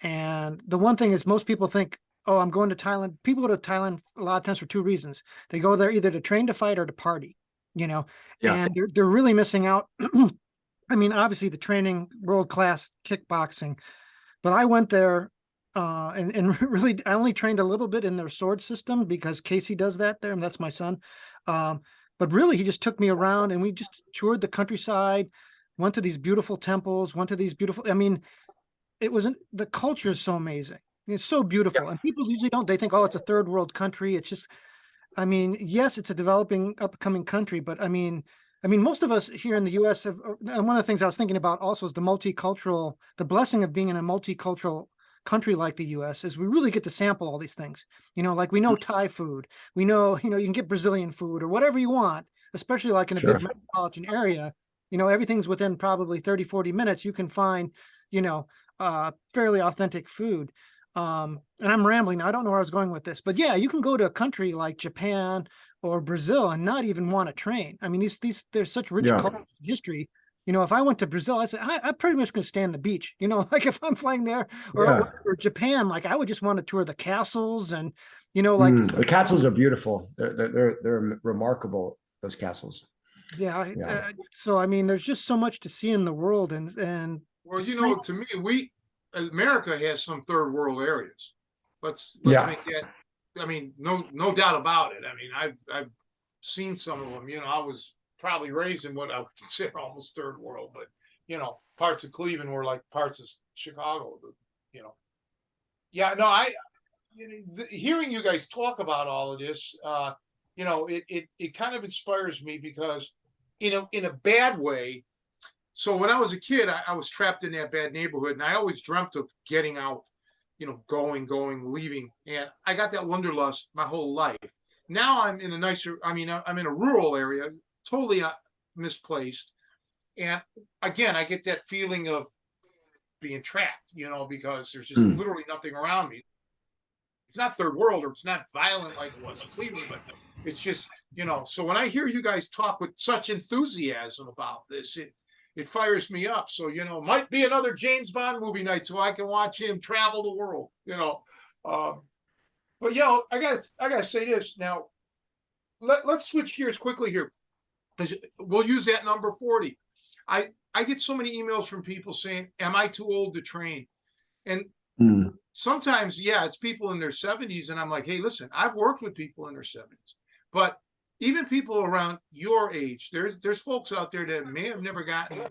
And the one thing is, most people think, oh, I'm going to Thailand. People go to Thailand a lot of times for two reasons. They go there either to train to fight or to party, Yeah. and they're really missing out. I mean, obviously the training, world-class kickboxing, but I went there and really I only trained a little bit in their sword system because Casey does that there, and that's my son. Um, but really he just took me around and we just toured the countryside, went to these beautiful temples, went to these beautiful, I mean, the culture is so amazing. It's so beautiful. And people usually don't, they think, oh, it's a third world country. It's just, I mean, yes, it's a developing, upcoming country, but I mean, most of us here in the U.S. have, and one of the things I was thinking about also is the blessing of being in a multicultural country like the U.S. is we really get to sample all these things. Like we know Thai food, we know, you can get Brazilian food or whatever you want, especially like in a Sure. big metropolitan area. Everything's within probably 30, 40 minutes. You can find, you know, fairly authentic food. And I'm rambling now. I don't know where I was going with this, but yeah, you can go to a country like Japan or Brazil and not even want to train. I mean, there's such rich Yeah. cultural history. If I went to Brazil, I said I'm pretty much going to stay on the beach. Like if I'm flying there, Yeah. or Japan, like I would just want to tour the castles and like The castles are beautiful. They're remarkable. Those castles. yeah. Yeah. So I mean, there's just so much to see in the world, and Well, to me, America has some third world areas. Let's Yeah. make that. I mean, no doubt about it. I mean, I've seen some of them. I was probably raised in what I would consider almost third world, but parts of Cleveland were like parts of Chicago. You know, yeah. No, hearing you guys talk about all of this, it kind of inspires me because, in a bad way. So when I was a kid, I was trapped in that bad neighborhood, and I always dreamt of getting out, going, leaving. And I got that wanderlust my whole life. Now I'm in a nicer, I mean, I'm in a rural area, totally misplaced. And again, I get that feeling of being trapped, because there's just literally nothing around me. It's not third world, or it's not violent like it was in Cleveland, but it's just, so when I hear you guys talk with such enthusiasm about this, it fires me up. So, might be another James Bond movie night so I can watch him travel the world, but I gotta say this now. Let's switch gears quickly here, because we'll use that number 40. I get so many emails from people saying, am I too old to train? And sometimes, it's people in their 70s, and I'm like, hey, listen, I've worked with people in their 70s, but even people around your age, there's folks out there that may have never gotten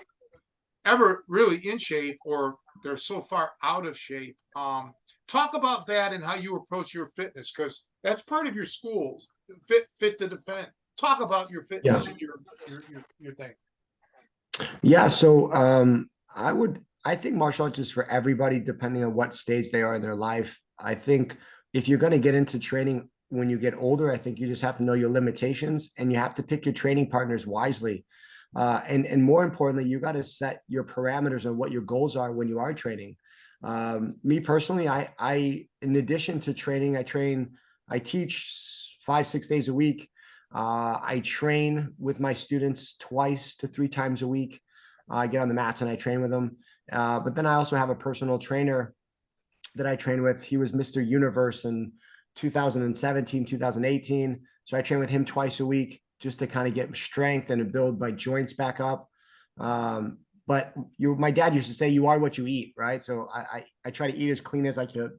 ever really in shape, or they're so far out of shape. Talk about that and how you approach your fitness, because that's part of your schools, fit to defend. Talk about your fitness and your thing. Yeah. So I think martial arts is for everybody, depending on what stage they are in their life. I think if you're going to get into training when you get older, I think you just have to know your limitations and you have to pick your training partners wisely. And more importantly, you got to set your parameters on what your goals are when you are training. Me personally, I in addition to training, I teach 5-6 days a week. I train with my students 2 to 3 times a week. I get on the mats and I train with them. But then I also have a personal trainer that I train with. He was Mr. Universe in 2017, 2018. So I train with him twice a week just to kind of get strength and to build my joints back up. But my dad used to say, you are what you eat, right? So I try to eat as clean as I could.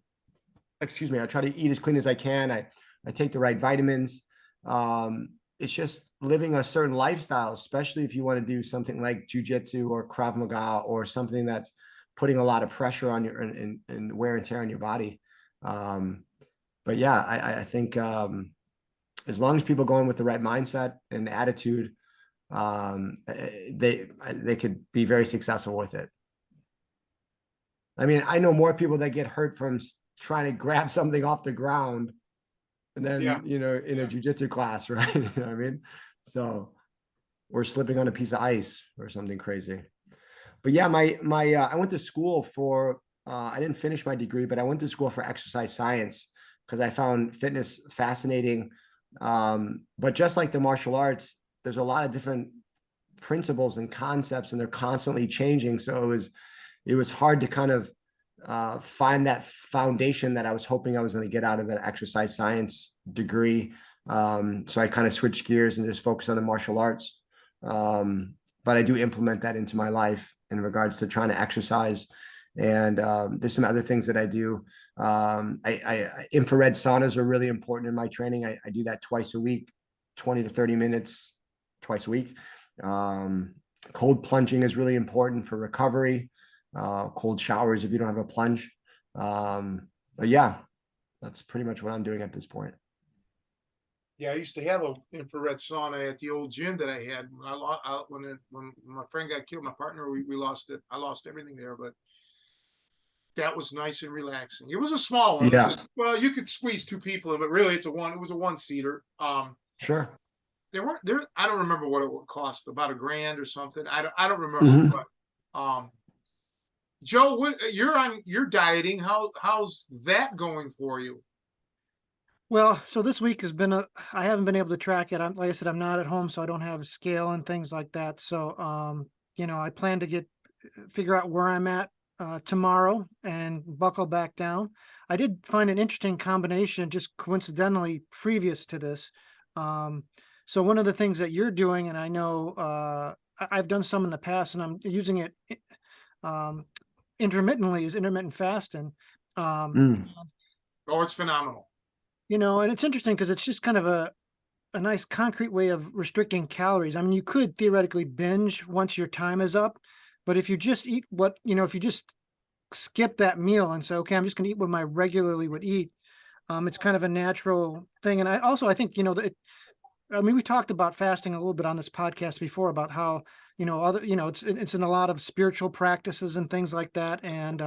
Excuse me. I try to eat as clean as I can. I take the right vitamins. It's just living a certain lifestyle, especially if you want to do something like jujitsu or Krav Maga or something that's putting a lot of pressure on your and wear and tear on your body. But yeah, I think as long as people go in with the right mindset and attitude, they could be very successful with it. I mean, I know more people that get hurt from trying to grab something off the ground and then, in a jujitsu class, right? You know what I mean? So, or slipping on a piece of ice or something crazy. But yeah, I went to school for, I didn't finish my degree, but I went to school for exercise science because I found fitness fascinating. But just like the martial arts, there's a lot of different principles and concepts and they're constantly changing. So it was hard to kind of find that foundation that I was hoping I was going to get out of that exercise science degree. So I kind of switched gears and just focused on the martial arts. But I do implement that into my life in regards to trying to exercise. And there's some other things that I do. Infrared saunas are really important in my training. I do that twice a week, 20 to 30 minutes twice a week. Cold plunging is really important for recovery. Cold showers if you don't have a plunge. But yeah, that's pretty much what I'm doing at this point. Yeah, I used to have an infrared sauna at the old gym that I had. When my friend got killed, my partner, we lost it. I lost everything there, but that was nice and relaxing. It was a small one. Yeah. Well, you could squeeze 2 people in, but really it was a 1-seater. Sure. I don't remember what it would cost, about $1,000 or something. I don't remember, but Joe, you're dieting. How's that going for you? Well, so this week has been I haven't been able to track it. Like I said, I'm not at home, so I don't have a scale and things like that. So, I plan to figure out where I'm at tomorrow and buckle back down. I did find an interesting combination, just coincidentally previous to this. So one of the things that you're doing, and I know I've done some in the past, and I'm using it intermittently, is intermittent fasting. Oh, it's phenomenal. And it's interesting because it's just kind of a nice concrete way of restricting calories. I mean, you could theoretically binge once your time is up, but if you just eat if you just skip that meal and say, okay, I'm just going to eat what I regularly would eat, it's kind of a natural thing. And I think, we talked about fasting a little bit on this podcast before about how, it's in a lot of spiritual practices and things like that. And,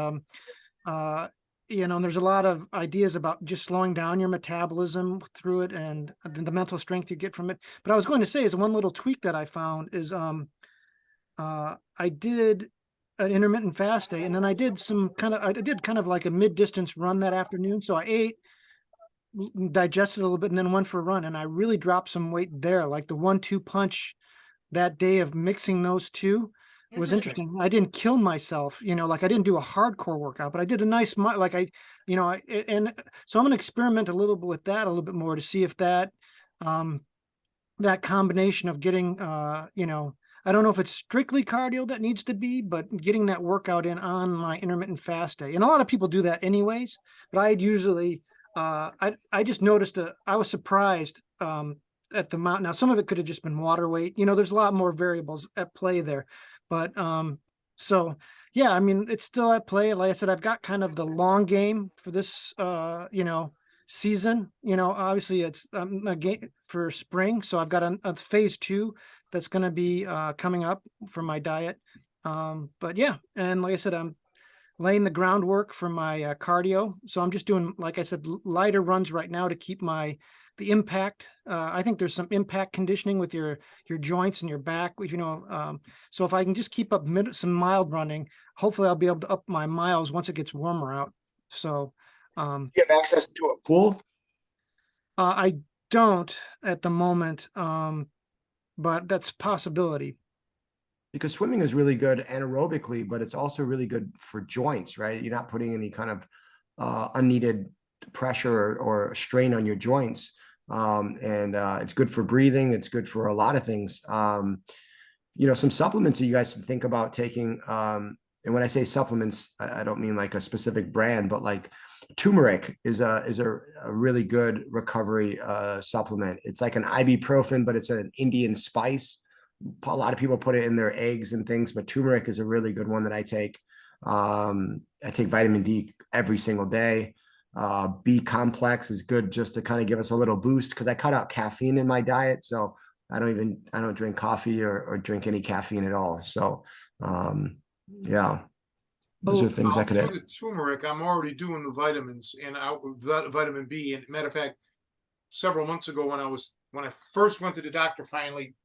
and there's a lot of ideas about just slowing down your metabolism through it and the mental strength you get from it. But I was going to say is one little tweak that I found is I did an intermittent fast day, and then I did kind of like a mid-distance run that afternoon. So I ate, digested a little bit, and then went for a run, and I really dropped some weight there. Like the 1-2 punch that day of mixing those two was interesting. I didn't kill myself, like I didn't do a hardcore workout, but I did a nice, like and so I'm going to experiment a little bit with that a little bit more to see if that combination of getting, I don't know if it's strictly cardio that needs to be, but getting that workout in on my intermittent fast day. And a lot of people do that anyways, but I'd usually, I just noticed I was surprised at the amount. Now, some of it could have just been water weight. There's a lot more variables at play there. But so yeah, I mean, it's still at play. Like I said, I've got kind of the long game for this season. Obviously it's a game for spring, so I've got a phase 2 that's going to be coming up for my diet. But yeah, and like I said, laying the groundwork for my cardio. So I'm just doing, like I said, lighter runs right now to keep the impact. I think there's some impact conditioning with your joints and your back, so if I can just keep up some mild running, hopefully I'll be able to up my miles once it gets warmer out. So You have access to a pool? I don't at the moment, but that's a possibility. Because swimming is really good anaerobically, but it's also really good for joints, right? You're not putting any kind of unneeded pressure or strain on your joints. And it's good for breathing. It's good for a lot of things. Some supplements that you guys should think about taking. And when I say supplements, I don't mean like a specific brand, but like turmeric is a really good recovery supplement. It's like an ibuprofen, but it's an Indian spice. A lot of people put it in their eggs and things, but turmeric is a really good one that I take. I take vitamin D every single day. B complex is good just to kind of give us a little boost because I cut out caffeine in my diet. So I don't drink coffee or drink any caffeine at all. So yeah, those are things that could. Do the turmeric. I'm already doing the vitamins and vitamin B. And matter of fact, several months ago when I first went to the doctor, finally,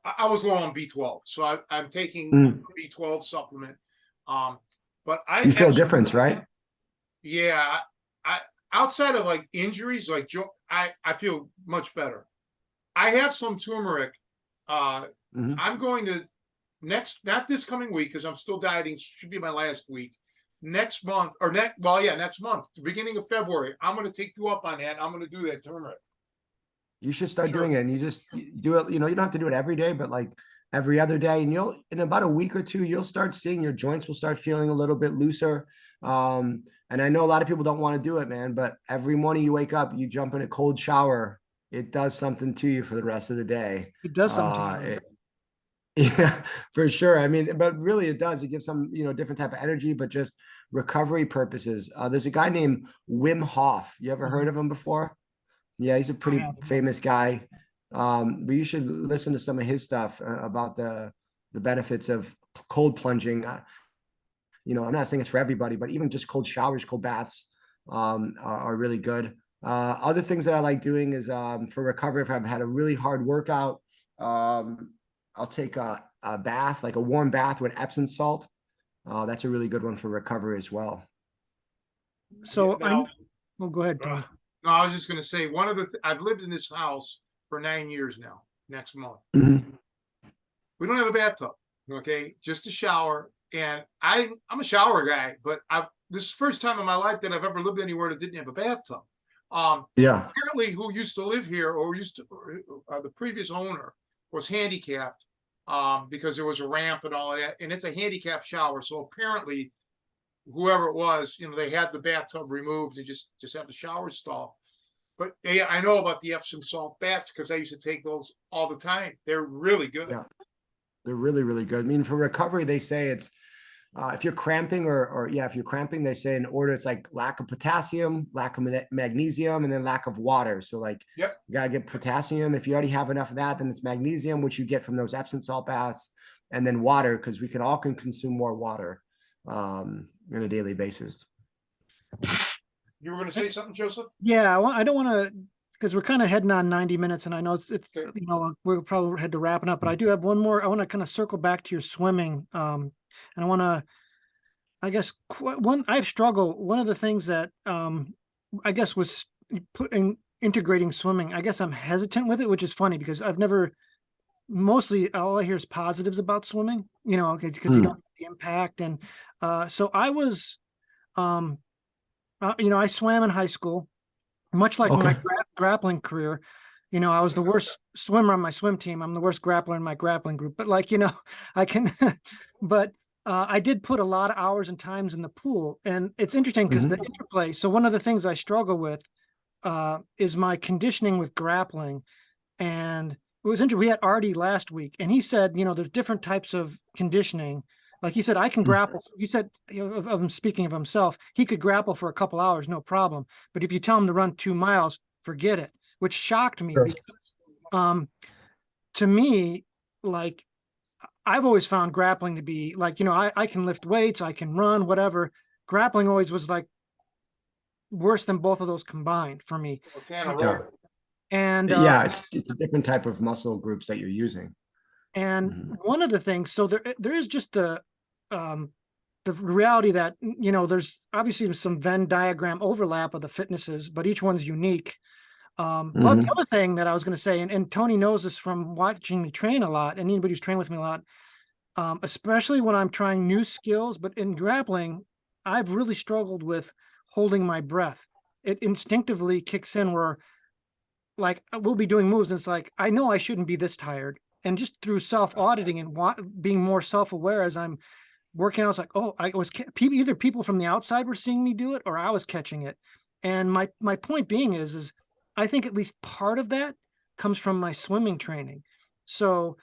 I was low on B12, so I'm taking B12 supplement. But you feel a difference, right? Yeah, I outside of like injuries, like I feel much better. I have some turmeric. I'm going to not this coming week because I'm still dieting. Should be my last week. Next month next month, the beginning of February, I'm going to take you up on that. I'm going to do that turmeric. You should start doing it, and you just do it. You don't have to do it every day, but like every other day, and in about a week or two, you'll start seeing your joints will start feeling a little bit looser. And I know a lot of people don't want to do it, man, but every morning you wake up, you jump in a cold shower, it does something to you for the rest of the day. It does something to you. Yeah, for sure. I mean, but really it does. It gives some, different type of energy, but just recovery purposes. There's a guy named Wim Hof. You ever heard of him before? Yeah, he's a pretty famous guy. But you should listen to some of his stuff about the benefits of cold plunging. I'm not saying it's for everybody, but even just cold showers, cold baths are really good. Other things that I like doing is for recovery, if I've had a really hard workout, I'll take a bath, like a warm bath with Epsom salt. That's a really good one for recovery as well. So go ahead, Tom. No, I was just going to say I've lived in this house for 9 years now. Next month, we don't have a bathtub. Okay, just a shower. And I'm a shower guy, but this is the first time in my life that I've ever lived anywhere that didn't have a bathtub. Apparently, who used to live here the previous owner was handicapped because there was a ramp and all of that, and it's a handicapped shower. So apparently, whoever it was, they had the bathtub removed and just have the shower stall. But yeah, I know about the Epsom salt baths because I used to take those all the time. They're really good. Yeah, they're really, really good. I mean, for recovery, they say it's if you're cramping if you're cramping, they say in order, it's like lack of potassium, lack of magnesium, and then lack of water. So like, you gotta get potassium. If you already have enough of that, then it's magnesium, which you get from those Epsom salt baths, and then water, because we can consume more water on a daily basis. You were going to say something, Joseph? Yeah, I don't want to, because we're kind of heading on 90 minutes, and I know it's we'll probably head to wrapping up, but I do have one more. I want to kind of circle back to your swimming. And I want to, I guess, I've struggled. One of the things that I guess was integrating swimming. I guess I'm hesitant with it, which is funny because mostly all I hear is positives about swimming, because you don't have the impact. And so I was, I swam in high school, much like my grappling career. I was the worst swimmer on my swim team. I'm the worst grappler in my grappling group. But I can, but I did put a lot of hours and times in the pool. And it's interesting because the interplay. So one of the things I struggle with is my conditioning with grappling. And it was interesting. We had Artie last week, and he said, there's different types of conditioning. Like he said, I can grapple. He said, of him speaking of himself, he could grapple for a couple hours, no problem. But if you tell him to run 2 miles, forget it, which shocked me because to me, like I've always found grappling to be like, I can lift weights, I can run, whatever. Grappling always was like worse than both of those combined for me. It's anaerobic. And Yeah, it's a different type of muscle groups that you're using. Mhm. one of the things, so there is just the reality that, there's obviously some Venn diagram overlap of the fitnesses, but each one's unique. But the Mhm. other thing that I was going to say, and Tony knows this from watching me train a lot, and anybody who's trained with me a lot, especially when I'm trying new skills, but in grappling, I've really struggled with holding my breath. It instinctively kicks in where, like, we'll be doing moves and it's like, I know I shouldn't be this tired. And just through self-auditing and being more self-aware as I'm working, I was like, oh, either people from the outside were seeing me do it or I was catching it. And my point being is I think at least part of that comes from my swimming training. So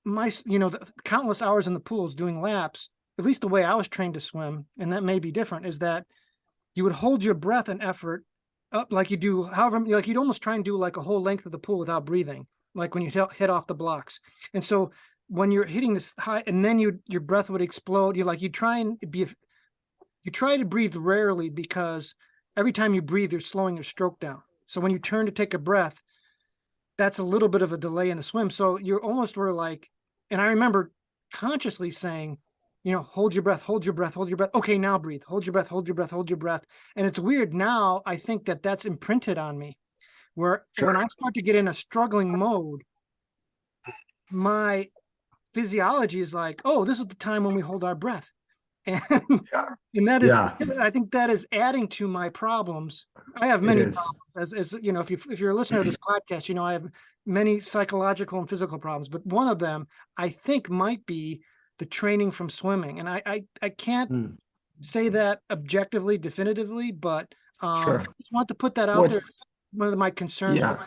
the countless hours in the pools doing laps, at least the way I was trained to swim, and that may be different, is that you would hold your breath and effort up like you do, however, like you'd almost try and do like a whole length of the pool without breathing, like when you hit off the blocks. And so when you're hitting this high, and then your breath would explode, you try to breathe rarely because every time you breathe, you're slowing your stroke down. So when you turn to take a breath, that's a little bit of a delay in the swim. So you're almost were like, and I remember consciously saying, hold your breath, hold your breath, hold your breath. Okay, now breathe. Hold your breath, hold your breath, hold your breath. And it's weird now. I think that that's imprinted on me, where when I start to get in a struggling mode, my physiology is like, oh, this is the time when we hold our breath. And, Yeah. and that is, Yeah, I think that is adding to my problems. I have it many is. problems, if you're a listener to this podcast, I have many psychological and physical problems, but one of them I think might be the training from swimming. And I can't Mm, say that objectively, definitively, but I Sure. just want to put that Well, out there. One of my concerns. yeah.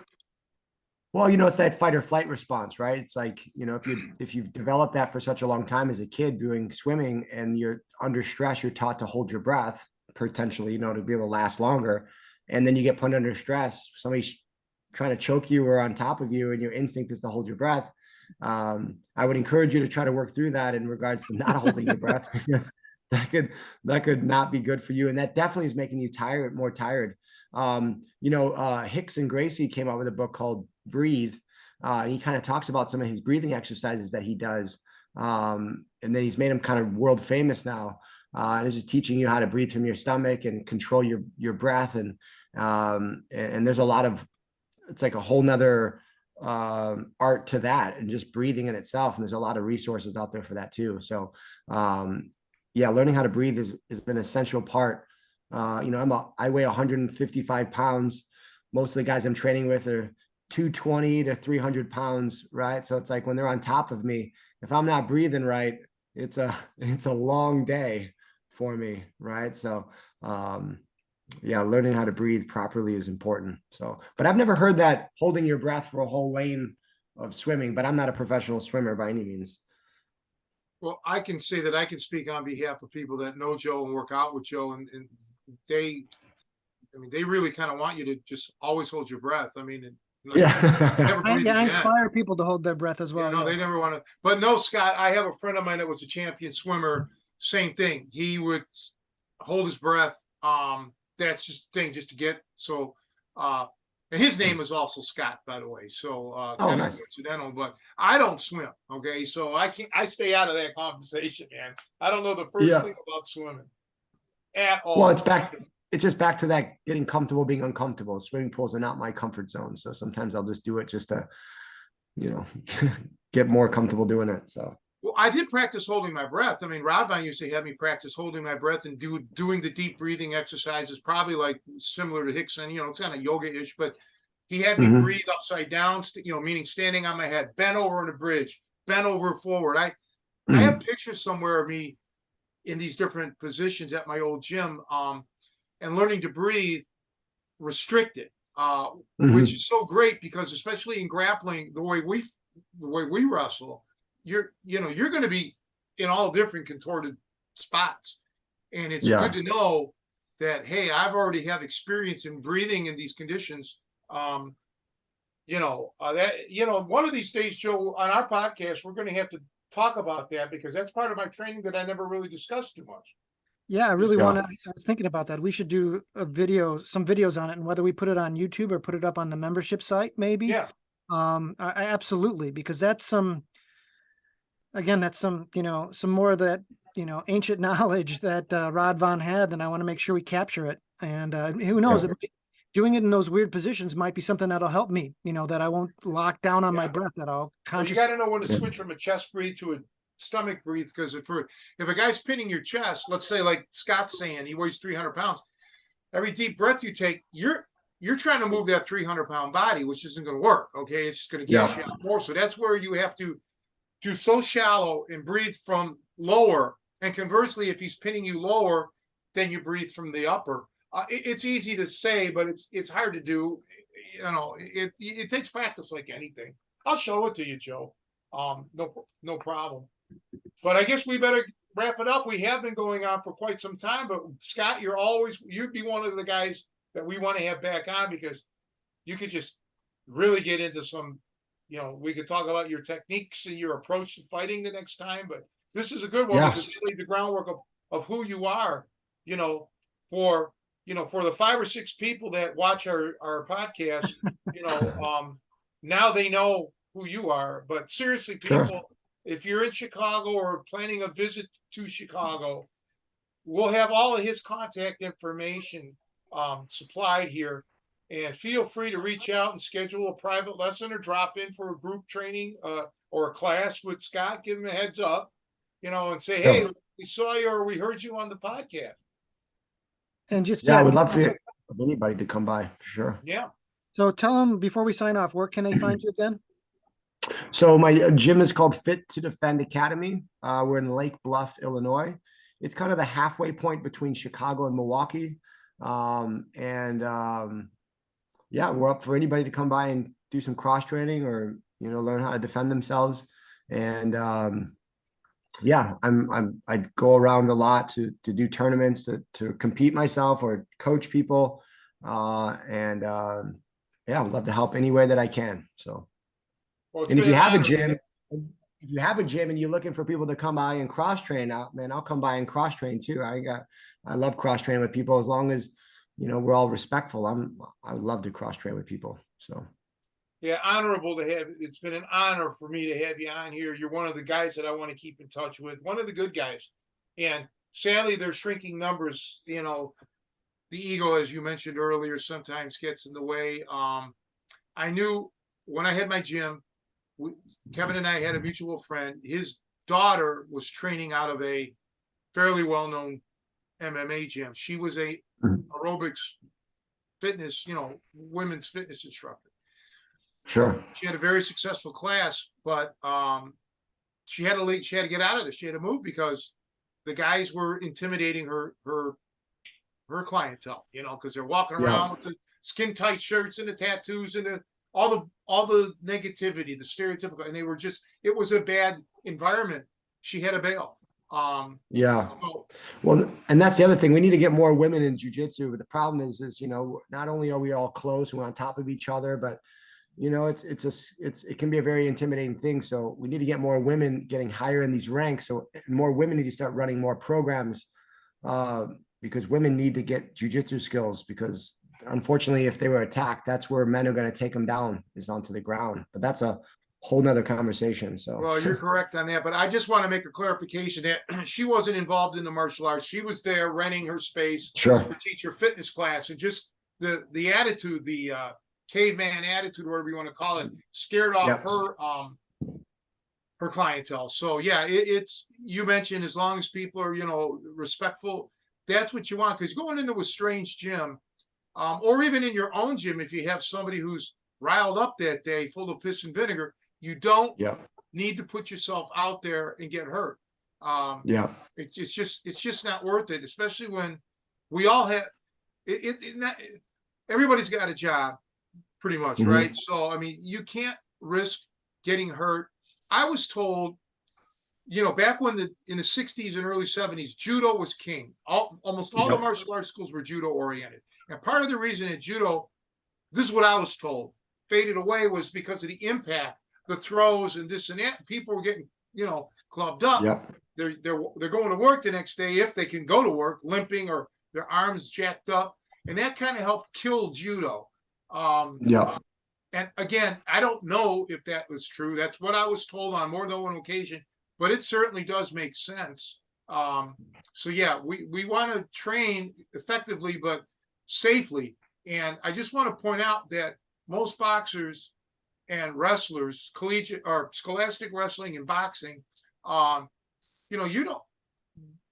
Well, it's that fight or flight response, right? It's like, if you've developed that for such a long time as a kid doing swimming and you're under stress, you're taught to hold your breath potentially, to be able to last longer. And then you get put under stress, somebody's trying to choke you or on top of you, and your instinct is to hold your breath. I would encourage you to try to work through that in regards to not holding your breath, because that could not be good for you. And that definitely is making you more tired. Hicks and Gracie came out with a book called Breathe. And he kind of talks about some of his breathing exercises that he does. And then he's made him kind of world famous now. And it's just teaching you how to breathe from your stomach and control your breath. And there's a lot of, it's like a whole nother art to that, and just breathing in itself. And there's a lot of resources out there for that too. So yeah, learning how to breathe is an essential part. I weigh 155 pounds. Most of the guys I'm training with are 220 to 300 pounds, right? So it's like when they're on top of me, if I'm not breathing right, it's a long day for me, right? So yeah, learning how to breathe properly is important. So, but I've never heard that holding your breath for a whole lane of swimming, but I'm not a professional swimmer by any means. Well, I can say that I can speak on behalf of people that know Joe and work out with Joe, and they, they really kind of want you to just always hold your breath. Never breathe I again. inspire people to hold their breath as well. They never want to. But no, Scott, I have a friend of mine that was a champion swimmer. Same thing. He would hold his breath. That's just the thing, just to get so. And his name is also Scott, by the way. So kind of coincidental, but I don't swim. Okay, so I stay out of that conversation, man. I don't know the first thing about swimming at all. Well, it's just back to that getting comfortable being uncomfortable. Swimming pools are not my comfort zone. So sometimes I'll just do it just to, get more comfortable doing it. So. Well, I did practice holding my breath. Rodvine used to have me practice holding my breath and doing the deep breathing exercises, probably like similar to Hickson, it's kind of yoga-ish, but he had me breathe upside down, meaning standing on my head, bent over in a bridge, bent over forward. I have pictures somewhere of me in these different positions at my old gym, and learning to breathe restricted, which is so great because especially in grappling, the way we wrestle, you're going to be in all different contorted spots, and it's good to know that, hey, I've already have experience in breathing in these conditions. One of these days, Joe, on our podcast, we're going to have to talk about that because that's part of my training that I never really discussed too much. Yeah, I really Yeah. want to, I was thinking about that. We should do a video, some videos on it, and whether we put it on YouTube or put it up on the membership site, maybe. Yeah. I absolutely, because that's some, again, that's some, some more of that, ancient knowledge that Rod Von had, and I want to make sure we capture it. And who knows, doing it in those weird positions might be something that'll help me, that I won't lock down on my Yeah. breath, that I'll Well, you consciously. got to know when to switch from a chest breathe to a stomach breathe because if a guy's pinning your chest, let's say like Scott's saying he weighs 300 pounds, every deep breath you take, you're trying to move that 300-pound body, which isn't going to work. Okay, it's just going to get you out more. So that's where you have to do so shallow and breathe from lower. And conversely, if he's pinning you lower, then you breathe from the upper. It's easy to say, but it's hard to do. It takes practice like anything. I'll show it to you, Joe. No problem. But I guess we better wrap it up. We have been going on for quite some time, but Scott, you'd be one of the guys that we want to have back on because you could just really get into some, we could talk about your techniques and your approach to fighting the next time, but this is a good one because you laid the groundwork of who you are, for the 5 or 6 people that watch our podcast, now they know who you are. But seriously, people, if you're in Chicago or planning a visit to Chicago, we'll have all of his contact information supplied here. And feel free to reach out and schedule a private lesson or drop in for a group training or a class with Scott. Give him a heads up, and say, hey, we saw you or we heard you on the podcast. And just, I would love for anybody to come by for sure. Yeah. So tell them before we sign off, where can they find you again? So my gym is called Fit to Defend Academy. We're in Lake Bluff, Illinois. It's kind of the halfway point between Chicago and Milwaukee. We're up for anybody to come by and do some cross training or, learn how to defend themselves. And I go around a lot to do tournaments to compete myself or coach people. I'd love to help any way that I can. So, and if you have a gym and you're looking for people to come by and cross train out, man, I'll come by and cross train too. I love cross training with people as long as, we're all respectful. I would love to cross train with people. So. Yeah, honorable to have. It's been an honor for me to have you on here. You're one of the guys that I want to keep in touch with, one of the good guys. And sadly, they're shrinking numbers. The ego, as you mentioned earlier, sometimes gets in the way. I knew when I had my gym, Kevin and I had a mutual friend. His daughter was training out of a fairly well-known MMA gym. She was a aerobics fitness, women's fitness instructor. Sure. She had a very successful class, but she had to get out of this. She had to move because the guys were intimidating her clientele, because they're walking around with the skin tight shirts and the tattoos and all the negativity, the stereotypical, and it was a bad environment. She had to bail. Well, and that's the other thing. We need to get more women in jiu-jitsu. But the problem is, not only are we all close and we're on top of each other, but it can be a very intimidating thing. So we need to get more women getting higher in these ranks. So more women need to start running more programs because women need to get jiu-jitsu skills because unfortunately, if they were attacked, that's where men are going to take them down is onto the ground. But that's a whole nother conversation. So, well, you're correct on that, but I just want to make a clarification that she wasn't involved in the martial arts. She was there renting her space to teach her fitness class, and just the attitude, the caveman attitude, whatever you want to call it, scared off her clientele. So yeah, it's you mentioned as long as people are respectful, that's what you want. Because going into a strange gym, or even in your own gym, if you have somebody who's riled up that day, full of piss and vinegar, you don't need to put yourself out there and get hurt. It's just not worth it, especially when we all have everybody's got a job pretty much, right? So, I mean, you can't risk getting hurt. I was told, back when in the 60s and early 70s, judo was king. Almost all the martial arts schools were judo oriented. And part of the reason that judo, this is what I was told, faded away was because of the impact, the throws and this and that. People were getting, clubbed up. Yeah. They're going to work the next day if they can go to work, limping or their arms jacked up, and that kind of helped kill judo. Yeah. And again, I don't know if that was true. That's what I was told on more than one occasion, but it certainly does make sense. So yeah, we want to train effectively but safely. And I just want to point out that most boxers and wrestlers, collegiate or scholastic wrestling and boxing,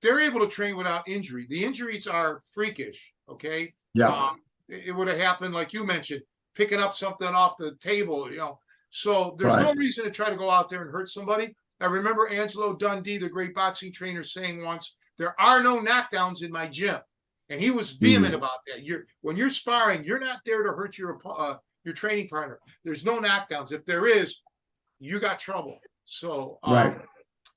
they're able to train without injury. The injuries are freakish. Okay. Yeah. It would have happened, like you mentioned, picking up something off the table, So there's no reason to try to go out there and hurt somebody. I remember Angelo Dundee, the great boxing trainer, saying once, "There are no knockdowns in my gym," and he was vehement about that. When you're sparring, you're not there to hurt your training partner. There's no knockdowns. If there is, you got trouble. So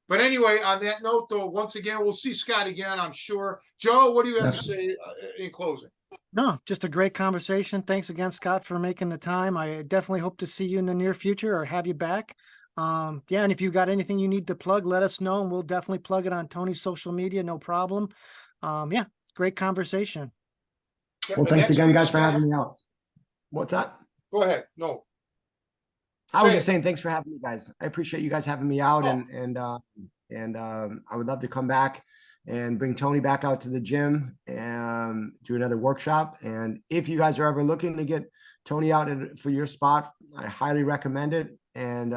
But anyway, on that note, though, once again, we'll see Scott again, I'm sure. Joe, what do you have to say in closing? No, just a great conversation. Thanks again, Scott, for making the time. I definitely hope to see you in the near future or have you back. And if you got anything you need to plug, let us know, and we'll definitely plug it on Tony's social media. No problem. Great conversation. Well, thanks again, guys, for having me out. What's that? Go ahead. No. I was just saying, thanks for having me, guys. I appreciate you guys having me out, and I would love to come back and bring Tony back out to the gym and do another workshop. And if you guys are ever looking to get Tony out for your spot, I highly recommend it. And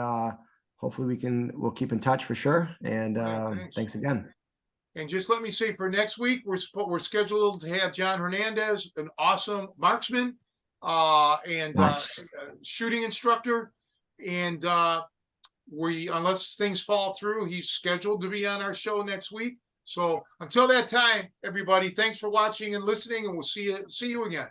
hopefully we'll keep in touch for sure. And thanks again. And just let me say, for next week, we're scheduled to have John Hernandez, an awesome marksman and shooting instructor. And unless things fall through, he's scheduled to be on our show next week. So until that time, everybody, thanks for watching and listening, and we'll see you again.